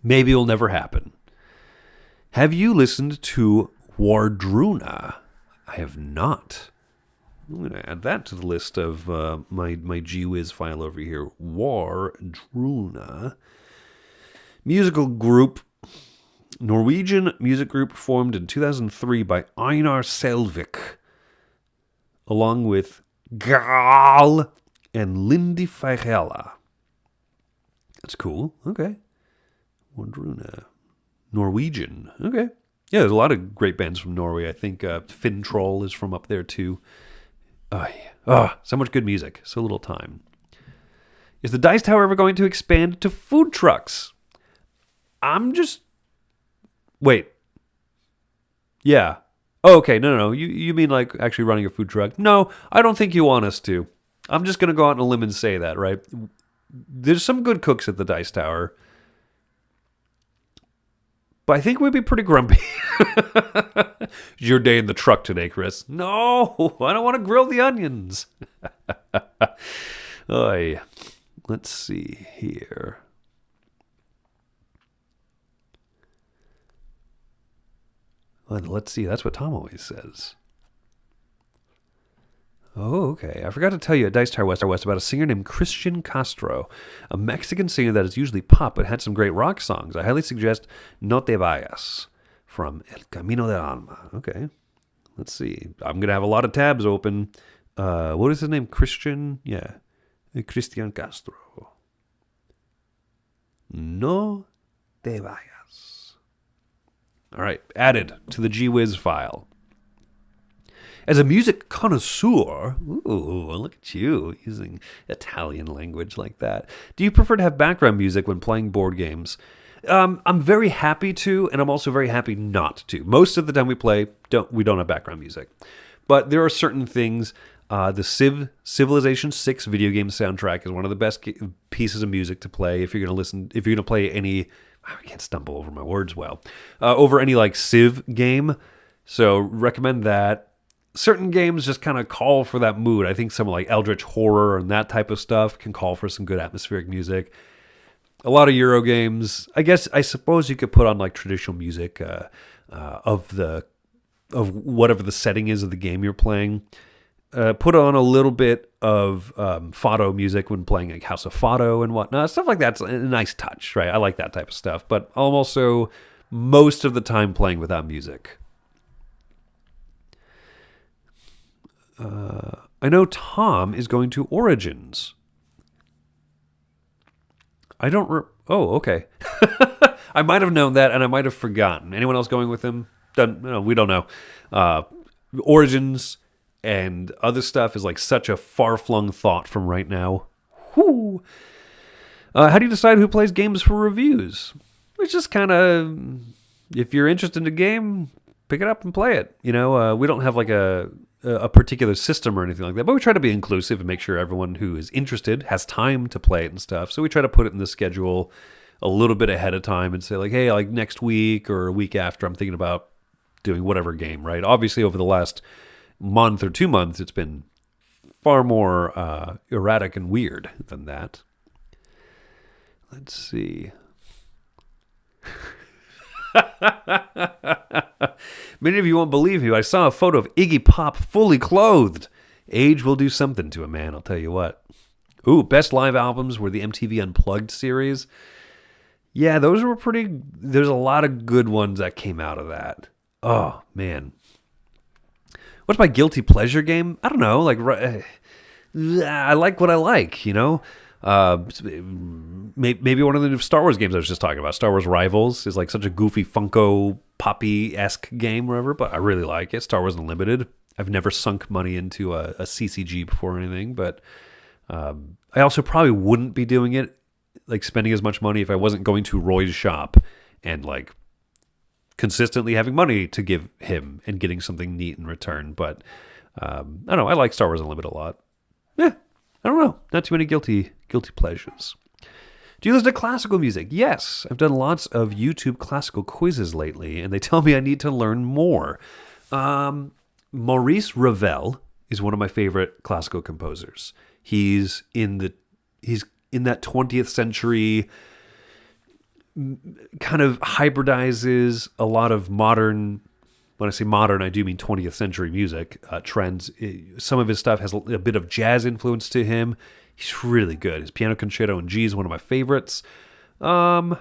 Maybe it'll never happen. Have you listened to Wardruna? I have not. I'm going to add that to the list of my GWiz file over here. Wardruna. Musical group. Norwegian music group formed in 2003 by Einar Selvik, along with Gal and Lindy Feigela. That's cool. Okay. Wardruna. Norwegian. Okay. Yeah, there's a lot of great bands from Norway. I think Finn Troll is from up there too. Oh, yeah. Oh, so much good music. So little time. Is the Dice Tower ever going to expand to food trucks? Wait. Yeah. Oh, okay. No. You mean like actually running a food truck? No, I don't think you want us to. I'm just going to go out on a limb and say that, right? There's some good cooks at the Dice Tower. But I think we'd be pretty grumpy. Your day in the truck today, Chris. No, I don't want to grill the onions. Oy. Let's see here. Well, let's see. That's what Tom always says. Oh, okay. I forgot to tell you at Dice Tower West about a singer named Christian Castro, a Mexican singer that is usually pop but had some great rock songs. I highly suggest No Te Vayas from El Camino del Alma. Okay. Let's see. I'm going to have a lot of tabs open. What is his name? Christian? Yeah. Christian Castro. No Te Vayas. All right. Added to the GWiz file. As a music connoisseur, ooh, look at you using Italian language like that. Do you prefer to have background music when playing board games? I'm very happy to, and I'm also very happy not to. Most of the time we play, we don't have background music. But there are certain things. The Civilization 6 video game soundtrack is one of the best pieces of music to play if you're going to play any. I can't stumble over my words well. Over any like Civ game. So recommend that. Certain games just kind of call for that mood. I think some like Eldritch Horror and that type of stuff can call for some good atmospheric music. A lot of Euro games, I suppose you could put on like traditional music of whatever the setting is of the game you're playing. Put on a little bit of Fado music when playing like House of Fado and whatnot. Stuff like that's a nice touch, right? I like that type of stuff. But I'm also most of the time playing without music. I know Tom is going to Origins. I don't... oh, okay. I might have known that, and I might have forgotten. Anyone else going with him? We don't know. Origins and other stuff is like such a far-flung thought from right now. Whoo! How do you decide who plays games for reviews? It's just kind of... if you're interested in a game, pick it up and play it. We don't have like a particular system or anything like that, but we try to be inclusive and make sure everyone who is interested has time to play it and stuff. So we try to put it in the schedule a little bit ahead of time and say like, hey, like next week or a week after, I'm thinking about doing whatever game, right? Obviously, over the last month or 2 months, it's been far more erratic and weird than that. Let's see. Many of you won't believe me, but I saw a photo of Iggy Pop fully clothed. Age will do something to a man, I'll tell you what. Ooh, best live albums were the MTV Unplugged series. Yeah, those were pretty... there's a lot of good ones that came out of that. Oh, man. What's my guilty pleasure game? I don't know. Like, I like what I like, maybe one of the new Star Wars games I was just talking about, Star Wars Rivals, is like such a goofy Funko Poppy-esque game or whatever, but I really like it. Star Wars Unlimited. I've never sunk money into a CCG before or anything, but I also probably wouldn't be doing it, like spending as much money if I wasn't going to Roy's shop and like consistently having money to give him and getting something neat in return. But I don't know. I like Star Wars Unlimited a lot. Yeah, I don't know. Not too many guilty pleasures. Do you listen to classical music? Yes. I've done lots of YouTube classical quizzes lately, and they tell me I need to learn more. Maurice Ravel is one of my favorite classical composers. He's in that 20th century, kind of hybridizes a lot of modern, when I say modern, I do mean 20th century music trends. Some of his stuff has a bit of jazz influence to him. He's really good. His Piano Concerto in G is one of my favorites. I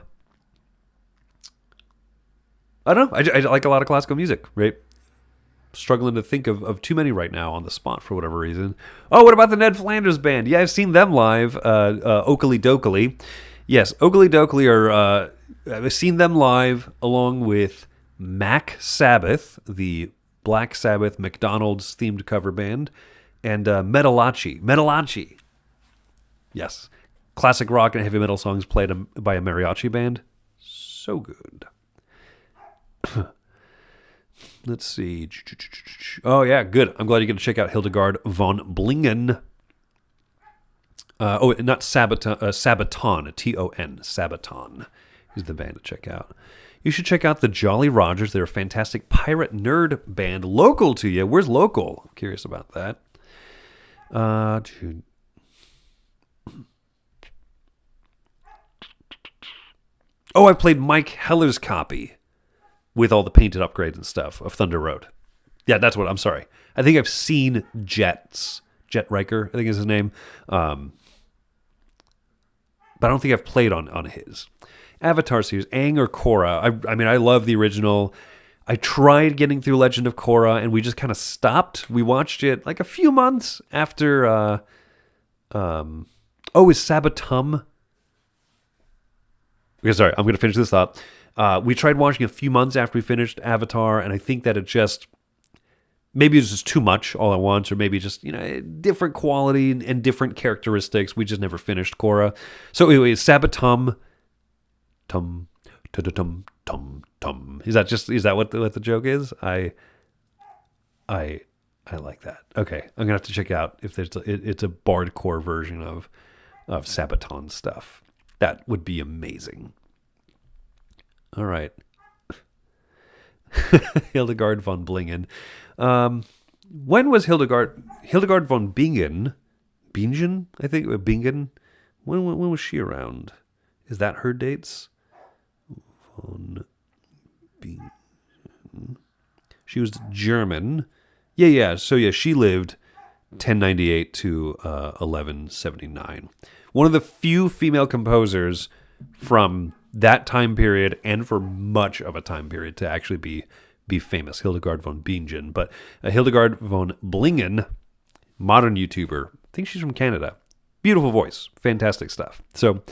don't know. I like a lot of classical music, right? Struggling to think of too many right now on the spot for whatever reason. Oh, what about the Ned Flanders Band? Yeah, I've seen them live. Oakley Dokley. Yes, Oakley Dokley are... I've seen them live along with Mac Sabbath, the Black Sabbath McDonald's themed cover band, and Metalachi. Yes. Classic rock and heavy metal songs played by a mariachi band. So good. Let's see. Oh, yeah, good. I'm glad you get to check out Hildegard von Blingen. Not Sabaton, T-O-N, Sabaton is the band to check out. You should check out the Jolly Rogers. They're a fantastic pirate nerd band local to you. Where's local? I'm curious about that. I played Mike Heller's copy with all the painted upgrades and stuff of Thunder Road. Yeah, that's what, I'm sorry. I think I've seen Jet Riker, I think is his name. But I don't think I've played on his. Avatar series, Aang or Korra. I mean, I love the original. I tried getting through Legend of Korra, and we just kind of stopped. We watched it like a few months after... is Sabatum... Okay, sorry, I'm going to finish this up. We tried watching a few months after we finished Avatar, and I think that it just... Maybe it was just too much all at once, or maybe just, different quality and different characteristics. We just never finished Korra. So anyway, Sabatum... Tum, tum, tum, tum. Is that what the joke is? I like that. Okay, I'm gonna have to check out if it's a bardcore version of Sabaton stuff. That would be amazing. All right, Hildegard von Blingen. When was Hildegard von Bingen? Bingen, I think Bingen. When was she around? Is that her dates? Von Bingen. She was German. Yeah. So yeah, she lived 1098 to 1179. One of the few female composers from that time period and for much of a time period to actually be famous. Hildegard von Bingen. But Hildegard von Blingen, modern YouTuber. I think she's from Canada. Beautiful voice. Fantastic stuff. So...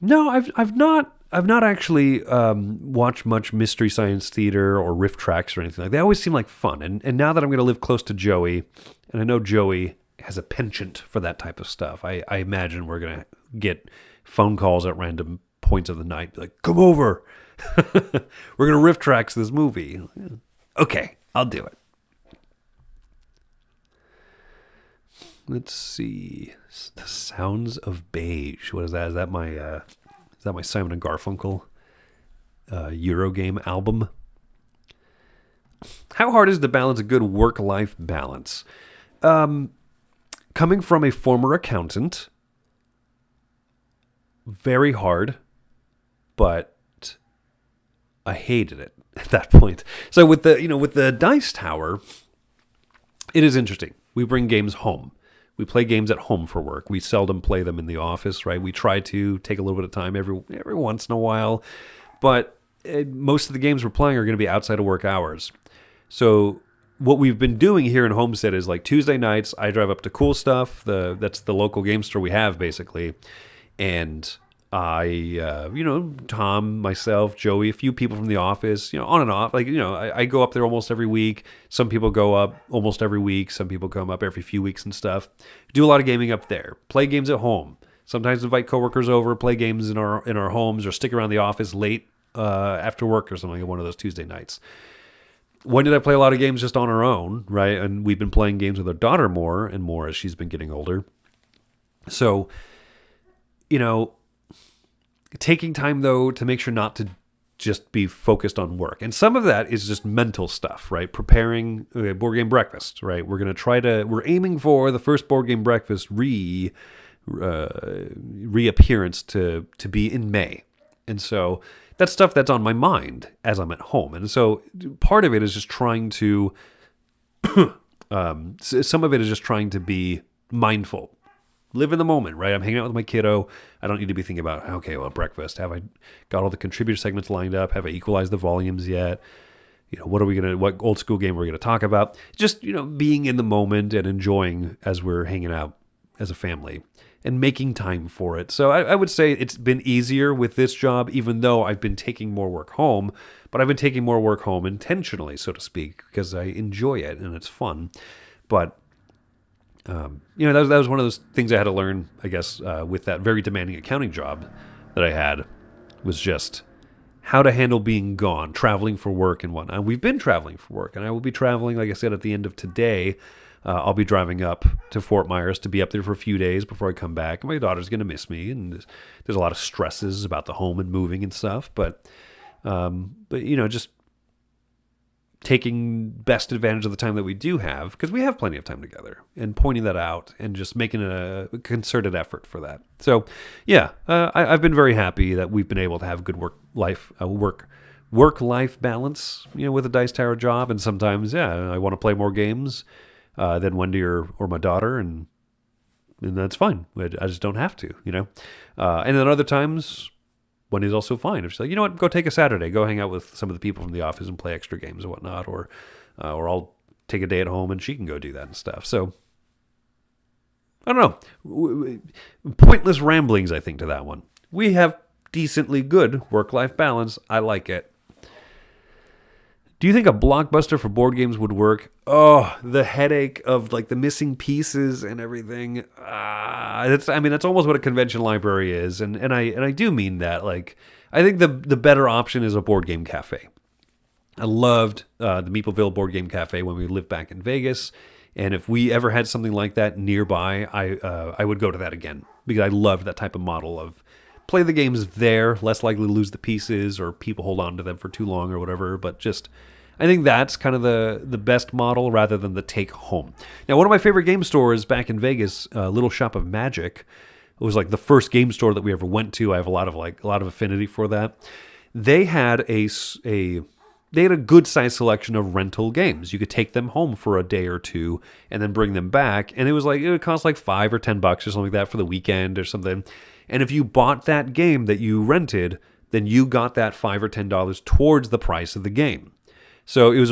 No, I've not actually watched much Mystery Science Theater or riff tracks or anything like that. They always seem like fun. And now that I'm going to live close to Joey, and I know Joey has a penchant for that type of stuff, I imagine we're going to get phone calls at random points of the night. Be like, come over. We're going to riff tracks this movie. Okay, I'll do it. Let's see. The Sounds of Beige. What is that? Is that my Simon and Garfunkel Eurogame album? How hard is it to balance a good work-life balance? Coming from a former accountant, very hard, but I hated it at that point. So with the Dice Tower, it is interesting. We bring games home. We play games at home for work. We seldom play them in the office, right? We try to take a little bit of time every once in a while, but most of the games we're playing are going to be outside of work hours. So what we've been doing here in Homestead is like Tuesday nights, I drive up to Cool Stuff. That's the local game store we have, basically. And I, Tom, myself, Joey, a few people from the office, on and off. Like, I go up there almost every week. Some people go up almost every week. Some people come up every few weeks and stuff. Do a lot of gaming up there. Play games at home. Sometimes invite coworkers over, play games in our homes, or stick around the office late after work or something on one of those Tuesday nights. When did I play a lot of games just on our own, right? And we've been playing games with our daughter more and more as she's been getting older. So, taking time, though, to make sure not to just be focused on work. And some of that is just mental stuff, right? Preparing board game breakfast, right? We're aiming for the first board game breakfast reappearance to be in May. And so that's stuff that's on my mind as I'm at home. And so part of it is just trying to, some of it is just trying to be mindful. Live in the moment, right? I'm hanging out with my kiddo. I don't need to be thinking about, okay, well, breakfast. Have I got all the contributor segments lined up? Have I equalized the volumes yet? What old school game are we going to talk about? Just, being in the moment and enjoying as we're hanging out as a family and making time for it. So I would say it's been easier with this job, even though I've been taking more work home, but I've been taking more work home intentionally, so to speak, because I enjoy it and it's fun. But, that was one of those things I had to learn, I guess, with that very demanding accounting job that I had, was just how to handle being gone, traveling for work and whatnot. We've been traveling for work, and I will be traveling, like I said, at the end of today. I'll be driving up to Fort Myers to be up there for a few days before I come back. My daughter's going to miss me, and there's a lot of stresses about the home and moving and stuff. But just taking best advantage of the time that we do have, because we have plenty of time together, and pointing that out and just making a concerted effort for that. So, yeah, I've been very happy that we've been able to have good work-life balance, with a Dice Tower job. And sometimes, I want to play more games than Wendy or my daughter, and that's fine. I just don't have to, And then other times, Wendy's also fine. If she's like, you know what, go take a Saturday, go hang out with some of the people from the office and play extra games and whatnot, or I'll take a day at home and she can go do that and stuff. So, I don't know. Pointless ramblings, I think, to that one. We have decently good work-life balance. I like it. Do you think a Blockbuster for board games would work? Oh, the headache of the missing pieces and everything. That's almost what a convention library is, and I do mean that. I think the better option is a board game cafe. I loved the Meepleville Board Game Cafe when we lived back in Vegas, and if we ever had something like that nearby, I would go to that again, because I loved that type of model of play the games there, less likely to lose the pieces or people hold on to them for too long or whatever. But just, I think that's kind of the best model rather than the take home. Now, one of my favorite game stores back in Vegas, Little Shop of Magic, it was the first game store that we ever went to. I have a lot of affinity for that. They had a good sized selection of rental games. You could take them home for a day or two and then bring them back. And it would cost $5 or $10 or something like that for the weekend or something. And if you bought that game that you rented, then you got that $5 or $10 towards the price of the game. So it was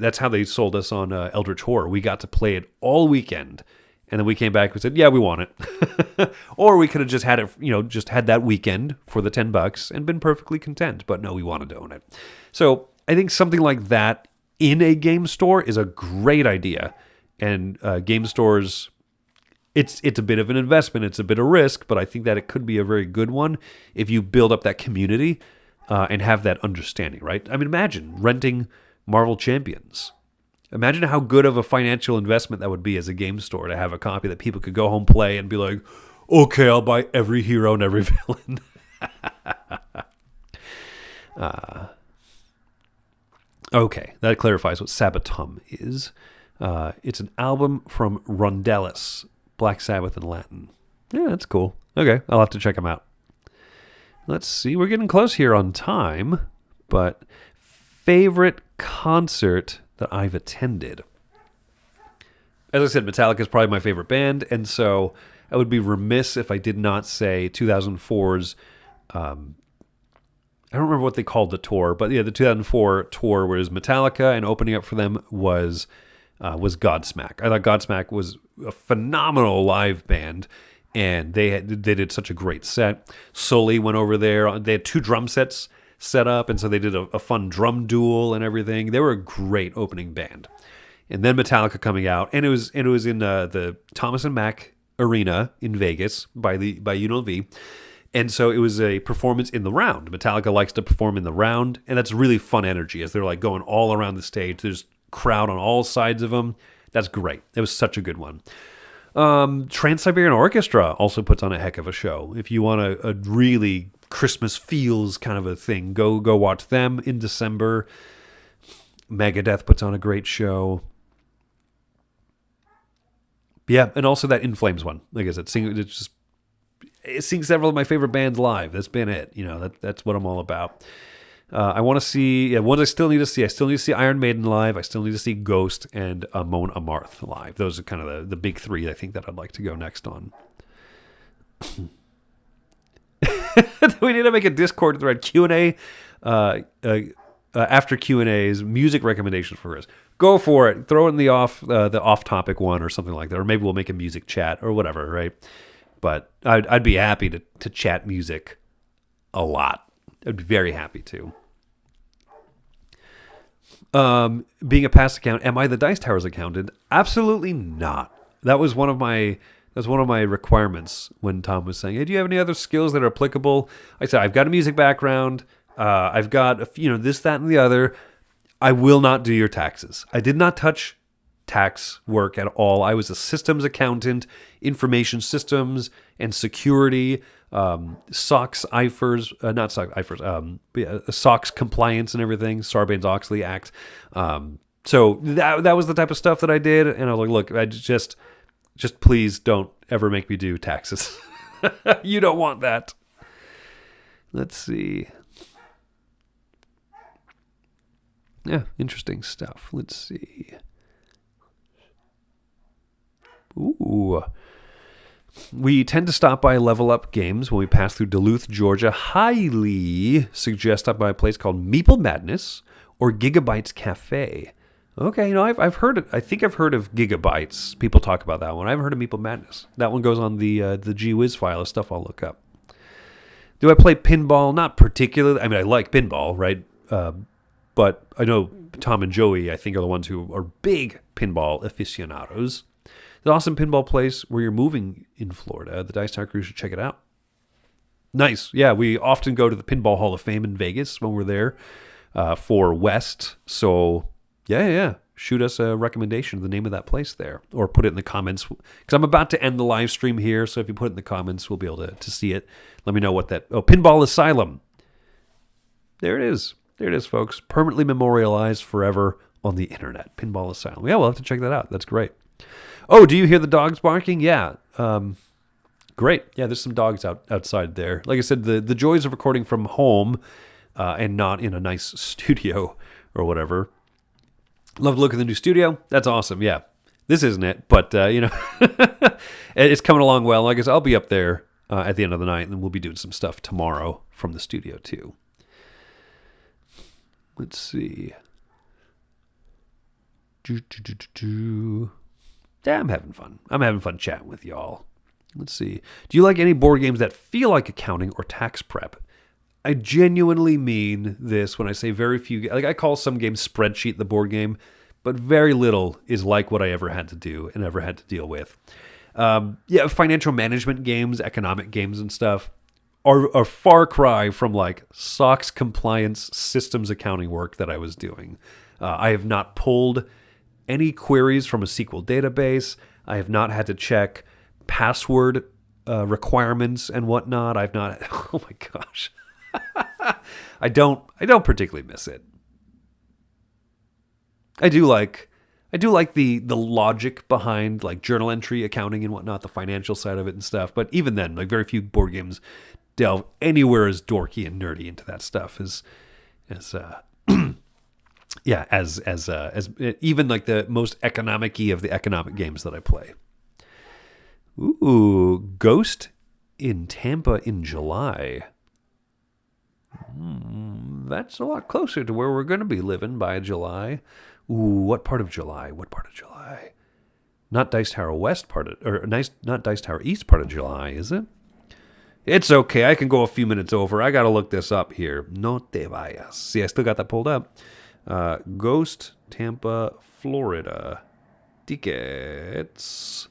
that's how they sold us on Eldritch Horror. We got to play it all weekend. And then we came back and said, yeah, we want it. Or we could have just had it, just had that weekend for the $10 and been perfectly content. But no, we wanted to own it. So I think something like that in a game store is a great idea. And game stores, it's a bit of an investment. It's a bit of risk, but I think that it could be a very good one if you build up that community and have that understanding, right? I mean, imagine renting Marvel Champions. Imagine how good of a financial investment that would be as a game store to have a copy that people could go home, play, and be like, okay, I'll buy every hero and every villain. Okay, that clarifies what Sabatum is. It's an album from Rondellis, Black Sabbath in Latin. Yeah, that's cool. Okay, I'll have to check them out. Let's see, we're getting close here on time, but favorite concert that I've attended. As I said, Metallica is probably my favorite band, and so I would be remiss if I did not say 2004's, I don't remember what they called the tour, but yeah, the 2004 tour was Metallica, and opening up for them was Godsmack. I thought Godsmack was a phenomenal live band, and they did such a great set. Sully went over there. They had 2 drum sets set up, and so they did a fun drum duel and everything. They were a great opening band. And then Metallica coming out, and it was in the Thomas and Mack Arena in Vegas by UNLV. And so it was a performance in the round. Metallica likes to perform in the round, and that's really fun energy as they're like going all around the stage. There's crowd on all sides of them. That's great. It was such a good one. Trans-Siberian Orchestra also puts on a heck of a show. If you want a really Christmas feels kind of a thing, go watch them in December. Megadeth puts on a great show. Yeah, and also that In Flames one. Like I said, seeing several of my favorite bands live. That's been it. That's what I'm all about. I want to see. Yeah, ones I still need to see. I still need to see Iron Maiden live. I still need to see Ghost and Amon Amarth live. Those are kind of the big three. I think that I'd like to go next on. We need to make a Discord thread Q&A. After Q&As, music recommendations for us. Go for it. Throw it in the off-topic one or something like that. Or maybe we'll make a music chat or whatever, right? But I'd be happy to chat music a lot. I'd be very happy to. Being a past accountant, am I the Dice Towers accountant? Absolutely not. That was one of my requirements when Tom was saying, "Hey, do you have any other skills that are applicable?" I said, "I've got a music background. I've got this, that, and the other. I will not do your taxes." I did not touch tax work at all. I was a systems accountant, information systems and security, SOX IFRS, not SOX IFRS, SOX compliance and everything, Sarbanes-Oxley Act. So that was the type of stuff that I did, and I was like, look, I just please don't ever make me do taxes. You don't want that. Let's see. Yeah, interesting stuff. Let's see. Ooh. We tend to stop by Level Up Games when we pass through Duluth, Georgia. Highly suggest stop by a place called Meeple Madness or Gigabytes Cafe. Okay, I've heard it. I think I've heard of Gigabytes. People talk about that one. I haven't heard of Meeple Madness. That one goes on the Gee Whiz file of stuff I'll look up. Do I play pinball? Not particularly. I mean, I like pinball, right? But I know Tom and Joey, I think, are the ones who are big pinball aficionados. It's an awesome pinball place where you're moving in Florida. The Dice Tower crew should check it out. Nice. Yeah, we often go to the Pinball Hall of Fame in Vegas when we're there for West. So, yeah. Shoot us a recommendation of the name of that place there. Or put it in the comments. Because I'm about to end the live stream here. So if you put it in the comments, we'll be able to see it. Let me know what that... Oh, Pinball Asylum. There it is. There it is, folks. Permanently memorialized forever on the internet. Pinball Asylum. Yeah, we'll have to check that out. That's great. Oh, do you hear the dogs barking? Yeah. Great. Yeah, there's some dogs outside there. Like I said, the joys of recording from home and not in a nice studio or whatever. Love to look at the new studio. That's awesome. Yeah. This isn't it, but, it's coming along well. I guess I'll be up there at the end of the night, and then we'll be doing some stuff tomorrow from the studio, too. Let's see. Yeah, I'm having fun. I'm having fun chatting with y'all. Let's see. Do you like any board games that feel like accounting or tax prep? I genuinely mean this when I say very few. Like I call some games spreadsheet the board game, but very little is like what I ever had to do and ever had to deal with. Financial management games, economic games and stuff are a far cry from like SOX compliance systems accounting work that I was doing. I have not pulled any queries from a SQL database. I have not had to check password requirements and whatnot. I've not. Oh my gosh, I don't particularly miss it. I do like the logic behind like journal entry accounting and whatnot, the financial side of it and stuff. But even then, like very few board games delve anywhere as dorky and nerdy into that stuff as even like the most economic-y of the economic games that I play. Ooh, Ghost in Tampa in July. That's a lot closer to where we're going to be living by July. Ooh, what part of July? Not Dice Tower West not Dice Tower East part of July, is it? It's okay. I can go a few minutes over. I got to look this up here. No te vayas. See, I still got that pulled up. Ghost, Tampa, Florida. Tickets.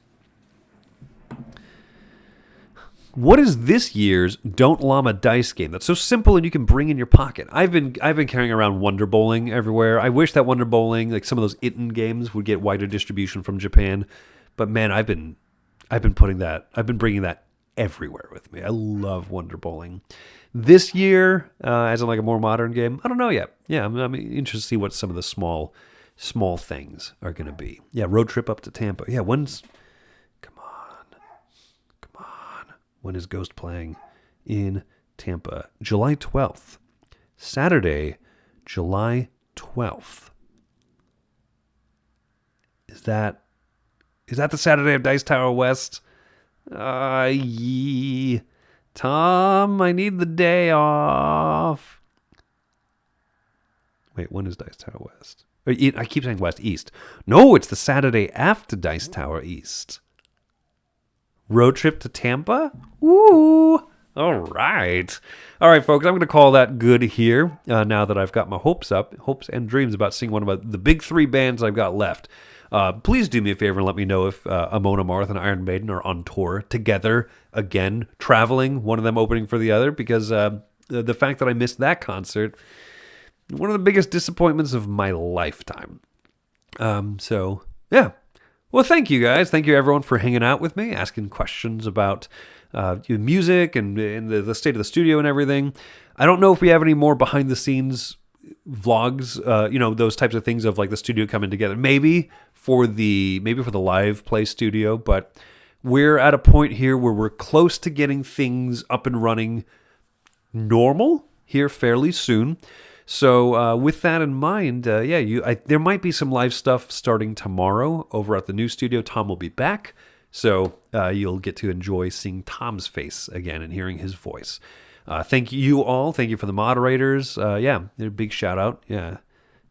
What is this year's Don't Llama Dice game that's so simple and you can bring in your pocket? I've been carrying around Wonder Bowling everywhere. I wish that Wonder Bowling, like some of those Itten games, would get wider distribution from Japan. But man, I've been bringing that everywhere with me. I love Wonder Bowling. This year, as in like a more modern game, I don't know yet. Yeah, I'm interested to see what some of the small things are going to be. Yeah, road trip up to Tampa. Yeah, come on. When is Ghost playing in Tampa? July 12th. Saturday, July 12th. Is that the Saturday of Dice Tower West? Tom, I need the day off. Wait, when is Dice Tower West? I keep saying West, East. No, it's the Saturday after Dice Tower East. Road trip to Tampa? Ooh. All right, folks, I'm going to call that good here now that I've got my hopes and dreams about seeing one of the big three bands I've got left. Please do me a favor and let me know if Amon Amarth and Iron Maiden are on tour together again, traveling, one of them opening for the other, because the fact that I missed that concert, one of the biggest disappointments of my lifetime. So, yeah. Well, thank you guys. Thank you, everyone, for hanging out with me, asking questions about music and the state of the studio and everything. I don't know if we have any more behind-the-scenes vlogs, those types of things of like the studio coming together. Maybe for the live play studio, but we're at a point here where we're close to getting things up and running normal here fairly soon. So with that in mind, there might be some live stuff starting tomorrow over at the new studio. Tom will be back, so you'll get to enjoy seeing Tom's face again and hearing his voice. Thank you all. Thank you for the moderators. A big shout out. Yeah,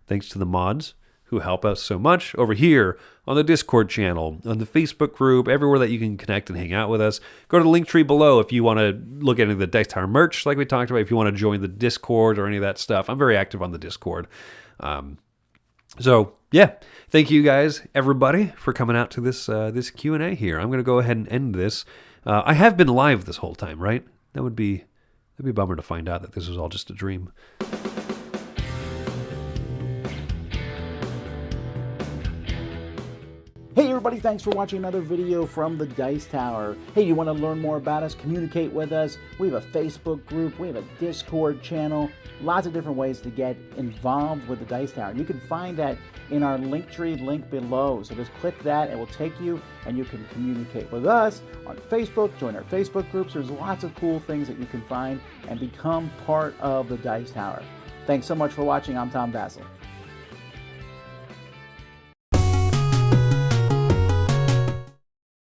thanks to the mods who help us so much over here on the Discord channel, on the Facebook group, everywhere that you can connect and hang out with us. Go to the link tree below if you want to look at any of the Dice Tower merch like we talked about, if you want to join the Discord or any of that stuff. I'm very active on the Discord. Thank you guys, everybody, for coming out to this Q&A here. I'm going to go ahead and end this. I have been live this whole time, right? That'd be a bummer to find out that this was all just a dream. Hey everybody, thanks for watching another video from the Dice Tower. Hey, you want to learn more about us, communicate with us? We have a Facebook group, we have a Discord channel, lots of different ways to get involved with the Dice Tower. You can find that in our Linktree link below. So just click that, it will take you and you can communicate with us on Facebook, join our Facebook groups. There's lots of cool things that you can find and become part of the Dice Tower. Thanks so much for watching. I'm Tom Bassel.